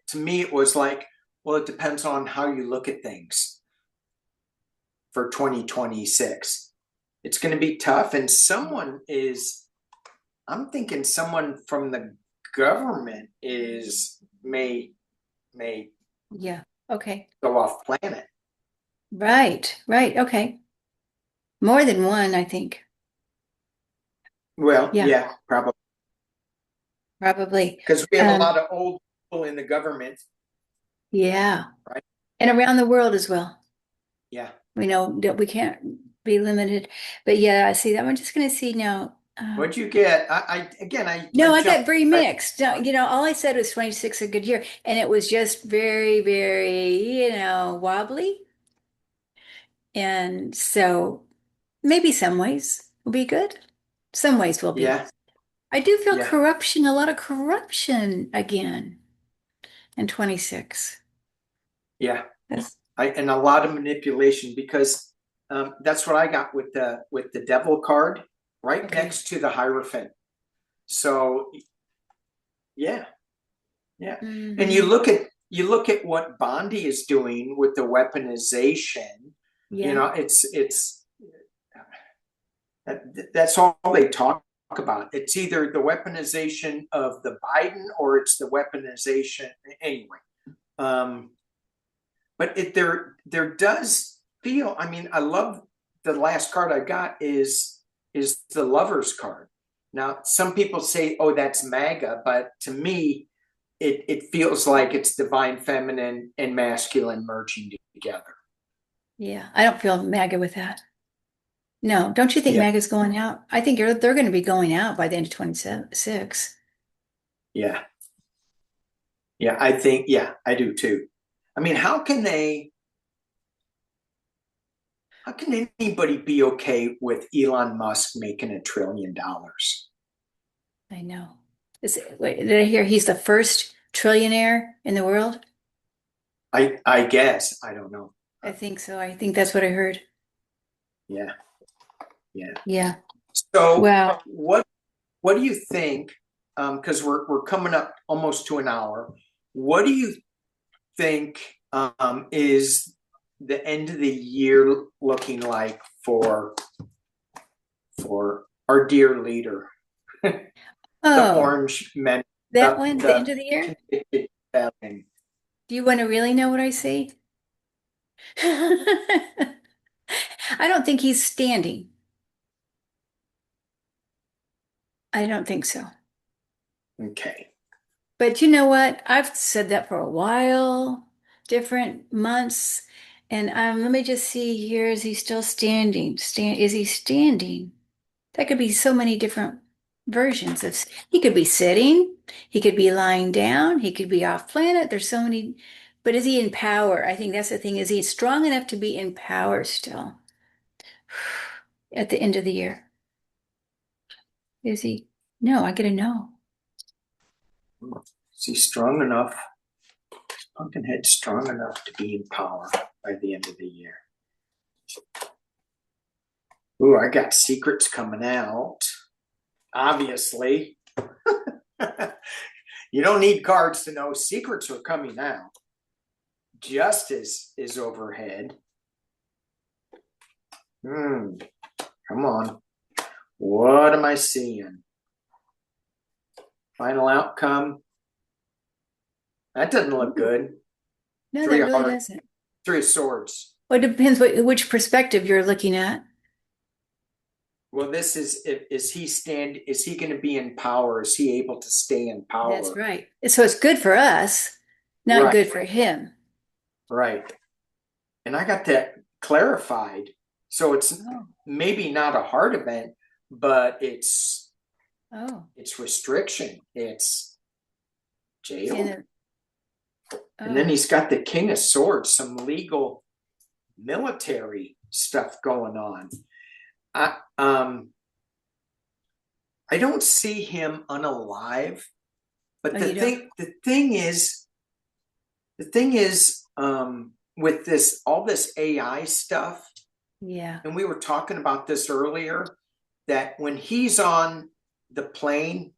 Speaker 1: to me it was like, well, it depends on how you look at things for 2026. It's going to be tough, and I'm thinking someone from the government may
Speaker 2: Yeah. Okay.
Speaker 1: go off planet.
Speaker 2: Right. Right. Okay. More than one, I think.
Speaker 1: Well,
Speaker 2: Yeah.
Speaker 1: yeah, probably.
Speaker 2: Probably.
Speaker 1: Because we have a lot of old people in the government.
Speaker 2: Yeah.
Speaker 1: Right.
Speaker 2: And around the world as well.
Speaker 1: Yeah.
Speaker 2: We know that we can't be limited. But yeah, I see that. I'm just going to see now.
Speaker 1: What'd you get?
Speaker 2: No, I got
Speaker 1: jumped
Speaker 2: very
Speaker 1: right.
Speaker 2: mixed. All I said was 26 a good year. And it was just very, very, wobbly. And so maybe some ways will be good. Some ways will be.
Speaker 1: Yeah.
Speaker 2: I do feel
Speaker 1: Yeah.
Speaker 2: corruption, a lot of corruption again in 26.
Speaker 1: Yeah.
Speaker 2: That's,
Speaker 1: And a lot of manipulation, because that's what I got with the Devil card right
Speaker 2: okay.
Speaker 1: next to the Hierophant. So yeah.
Speaker 2: Mm-hmm.
Speaker 1: And you look at what Bondi is doing with the weaponization.
Speaker 2: Yeah.
Speaker 1: That's all they talk about. It's either the weaponization of the Biden or it's the weaponization anyway. But there does feel. I mean, I love the last card I got is the Lover's card. Now, some people say, "Oh, that's MAGA," but to me, it feels like it's divine feminine and masculine merging together.
Speaker 2: Yeah. I don't feel MAGA with that. No, don't you think
Speaker 1: Yeah.
Speaker 2: MAGA's going out? I think they're going to be going out by the end of 26.
Speaker 1: Yeah. Yeah, I do too. I mean, how can anybody be okay with Elon Musk making $1 trillion?
Speaker 2: I know. Wait, did I hear he's the first trillionaire in the world?
Speaker 1: I guess. I don't know.
Speaker 2: I think so. I think that's what I heard.
Speaker 1: Yeah. Yeah.
Speaker 2: Yeah.
Speaker 1: So
Speaker 2: Wow.
Speaker 1: what do you think? Because we're coming up almost to an hour. what do you think is the end of the year looking like for our dear leader, the
Speaker 2: Oh,
Speaker 1: orange men,
Speaker 2: that one, the end of the year?
Speaker 1: convicted felon?
Speaker 2: Do you want to really know what I see? I don't think he's standing. I don't think so.
Speaker 1: Okay.
Speaker 2: But you know what? I've said that for a while, different months. And let me just see here. Is he still standing? Is he standing? That could be so many different versions of he could be sitting, he could be lying down, he could be off planet. There's so many, but is he in power? I think that's the thing. Is he strong enough to be in power still at the end of the year? Is he? No, I gotta know.
Speaker 1: Is he strong enough? Is Pumpkinhead strong enough to be in power by the end of the year? Ooh, I got secrets coming out. Obviously. You don't need cards to know secrets are coming out. Justice is overhead. Come on. What am I seeing? Final outcome. That doesn't look good.
Speaker 2: No,
Speaker 1: Three
Speaker 2: that
Speaker 1: of
Speaker 2: really
Speaker 1: hearts,
Speaker 2: doesn't.
Speaker 1: 3 of swords.
Speaker 2: Well, it depends which perspective you're looking at.
Speaker 1: Well, this is he going to be in power? Is he able to stay in
Speaker 2: That's
Speaker 1: power?
Speaker 2: right. So it's good for us, not
Speaker 1: Right,
Speaker 2: good for him.
Speaker 1: right. And I got that clarified. So it's
Speaker 2: Oh,
Speaker 1: maybe not a hard event, but
Speaker 2: oh.
Speaker 1: it's restriction. It's jail.
Speaker 2: And
Speaker 1: And then
Speaker 2: oh,
Speaker 1: he's got the King of Swords, some legal military stuff going on. I don't see him unalive, but
Speaker 2: oh, you don't?
Speaker 1: the thing is, with this all this AI stuff,
Speaker 2: Yeah.
Speaker 1: and we were talking about this earlier, that when he's on the plane,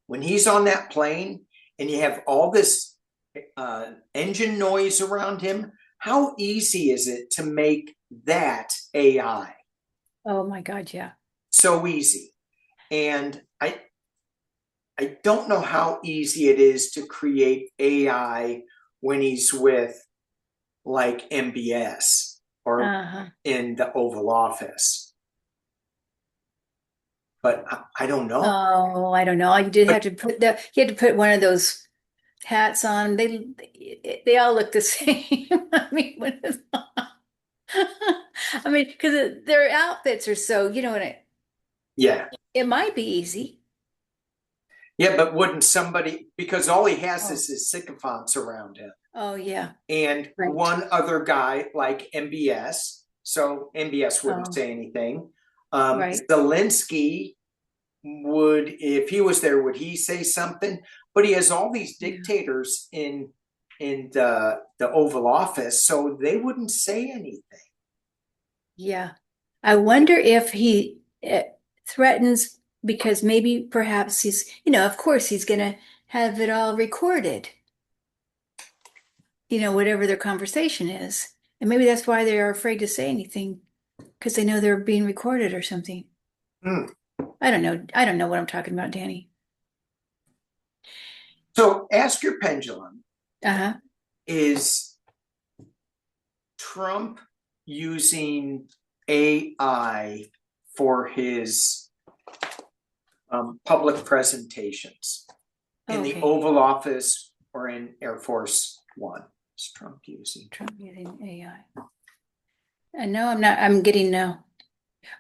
Speaker 1: when he's on that plane, and you have all this engine noise around him, how easy is it to make that AI?
Speaker 2: Oh my God, yeah.
Speaker 1: So easy. And I don't know how easy it is to create AI when he's with like MBS or
Speaker 2: Uh-huh.
Speaker 1: in the Oval Office. But I don't know.
Speaker 2: Oh, I don't know. You did
Speaker 1: But
Speaker 2: have to you had to put one of those hats on. They all look the same. I mean, I mean, because their outfits are so,
Speaker 1: yeah.
Speaker 2: it might be easy.
Speaker 1: Yeah, but wouldn't somebody, because all he has
Speaker 2: Oh,
Speaker 1: is his sycophants around him
Speaker 2: oh yeah.
Speaker 1: and
Speaker 2: Right.
Speaker 1: one other guy like MBS. So MBS wouldn't
Speaker 2: Oh,
Speaker 1: say anything.
Speaker 2: right.
Speaker 1: Zelensky would, if he was there, would he say something? But he has all these
Speaker 2: Yeah.
Speaker 1: dictators in the Oval Office, so they wouldn't say anything.
Speaker 2: Yeah. I wonder if he threatens because maybe perhaps of course he's going to have it all recorded, whatever their conversation is. And maybe that's why they are afraid to say anything because they know they're being recorded or something.
Speaker 1: Hmm.
Speaker 2: I don't know. I don't know what I'm talking about, Danny.
Speaker 1: So ask your pendulum,
Speaker 2: Uh-huh.
Speaker 1: is Trump using AI for his public presentations in the
Speaker 2: Okay.
Speaker 1: Oval Office or in Air Force One? Is Trump using?
Speaker 2: Trump using AI. And no, I'm not. I'm getting no.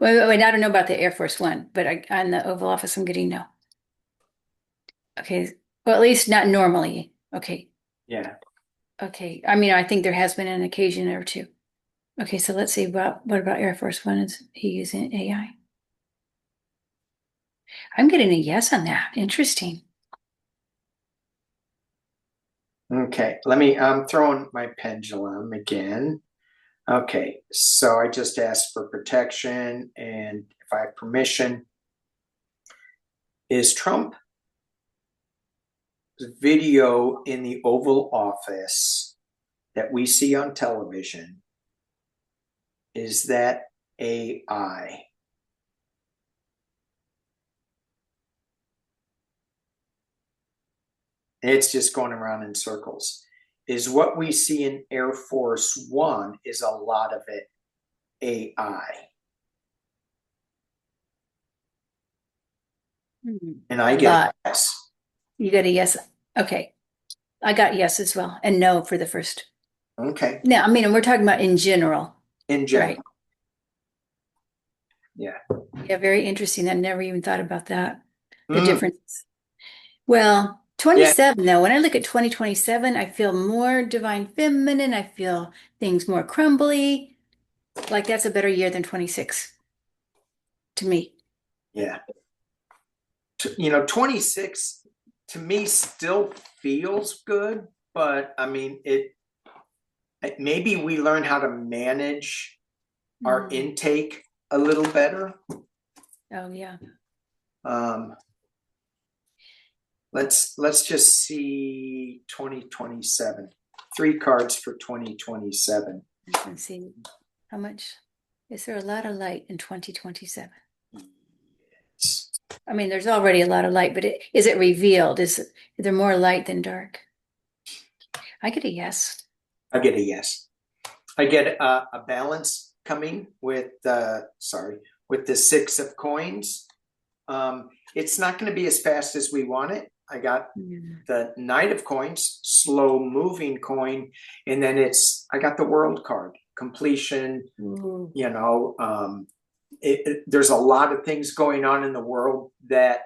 Speaker 2: Wait, I don't know about the Air Force One, but on the Oval Office, I'm getting no. Okay. Well, at least not normally. Okay.
Speaker 1: Yeah.
Speaker 2: Okay. I mean, I think there has been an occasion or two. Okay, so let's see what about Air Force One? Is he using AI? I'm getting a yes on that. Interesting.
Speaker 1: Okay. I'm throwing my pendulum again. Okay. So I just asked for protection and if I have permission. Is Trump video in the Oval Office that we see on television, is that AI? It's just going around in circles. Is what we see in Air Force One, is a lot of it AI? And I get
Speaker 2: Lot.
Speaker 1: yes.
Speaker 2: You got a yes. Okay. I got yes as well. And no for the first.
Speaker 1: Okay.
Speaker 2: Now, I mean, we're talking about in general.
Speaker 1: In general.
Speaker 2: Right.
Speaker 1: Yeah.
Speaker 2: Yeah, very interesting. I never even thought about that. The
Speaker 1: Mm.
Speaker 2: difference. Well,
Speaker 1: Yeah.
Speaker 2: 27 though, when I look at 2027, I feel more divine feminine. I feel things more crumbly. Like that's a better year than 26 to me.
Speaker 1: Yeah. 26 to me still feels good, but I mean, maybe we learn how to manage our intake a little better.
Speaker 2: Oh yeah.
Speaker 1: Let's just see 2027. 3 cards for 2027.
Speaker 2: Let's see how much. Is there a lot of light in 2027?
Speaker 1: Yes.
Speaker 2: I mean, there's already a lot of light, but is it revealed? Is there more light than dark? I get a yes.
Speaker 1: I get a yes. I get a balance coming with the 6 of coins. It's not going to be as fast as we want it. I got the Knight of Coins, slow moving coin, and then I got the World card, completion.
Speaker 2: Ooh.
Speaker 1: There's a lot of things going on in the world that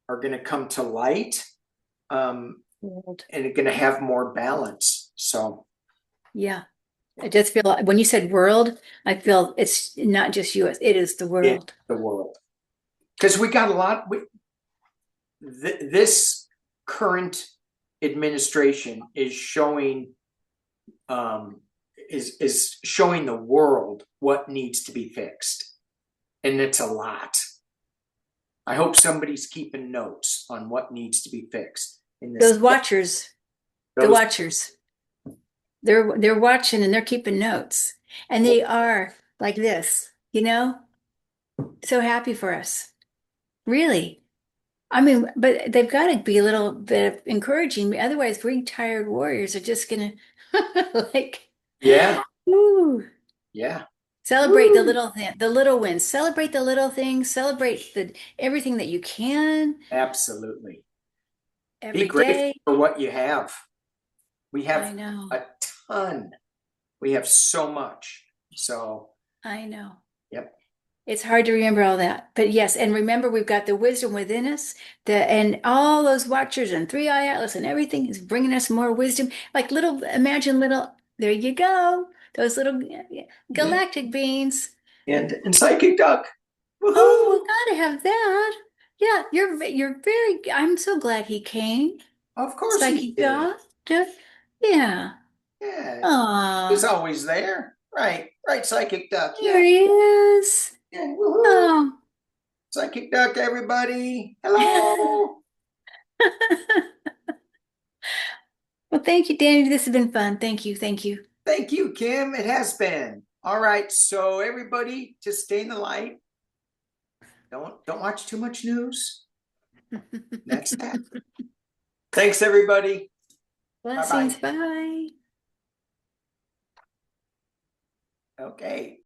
Speaker 1: are going to come to light, and it's going to have more balance. So
Speaker 2: yeah, I just feel when you said world, I feel it's not just US, it is the world.
Speaker 1: The world, because we got a lot. This current administration is showing is showing the world what needs to be fixed, and it's a lot. I hope somebody's keeping notes on what needs to be fixed in this.
Speaker 2: Those watchers, the watchers, they're watching and they're keeping notes, and they are like this, so happy for us, really. I mean, but they've got to be a little bit of encouraging. Otherwise, retired warriors are just gonna like,
Speaker 1: yeah,
Speaker 2: ooh,
Speaker 1: yeah.
Speaker 2: celebrate the little wins. Celebrate the little things. Celebrate everything that you can.
Speaker 1: Absolutely.
Speaker 2: Every
Speaker 1: Be grateful
Speaker 2: day.
Speaker 1: for what you have. We have
Speaker 2: I know.
Speaker 1: a ton. We have so much. So
Speaker 2: I know.
Speaker 1: Yep.
Speaker 2: It's hard to remember all that. But yes, and remember we've got the wisdom within us, and all those watchers and 3-eye atlas and everything is bringing us more wisdom. Like imagine there you go. Those little galactic beings.
Speaker 1: And psychic duck. Woohoo!
Speaker 2: Oh, we gotta have that. Yeah, you're very, I'm so glad he came.
Speaker 1: Of course he
Speaker 2: Psychic
Speaker 1: did.
Speaker 2: dog. Yeah.
Speaker 1: Yeah.
Speaker 2: Aw.
Speaker 1: He's always there. Right, psychic duck.
Speaker 2: There
Speaker 1: Yeah.
Speaker 2: he is.
Speaker 1: Yeah. Woohoo!
Speaker 2: Oh.
Speaker 1: Psychic duck, everybody. Hello.
Speaker 2: Well, thank you, Danny. This has been fun. Thank you. Thank you.
Speaker 1: Thank you, Kim. It has been. All right. So everybody, just stay in the light. Don't watch too much news. That's that. Thanks, everybody.
Speaker 2: Blessings.
Speaker 1: Bye-bye.
Speaker 2: Bye.
Speaker 1: Okay.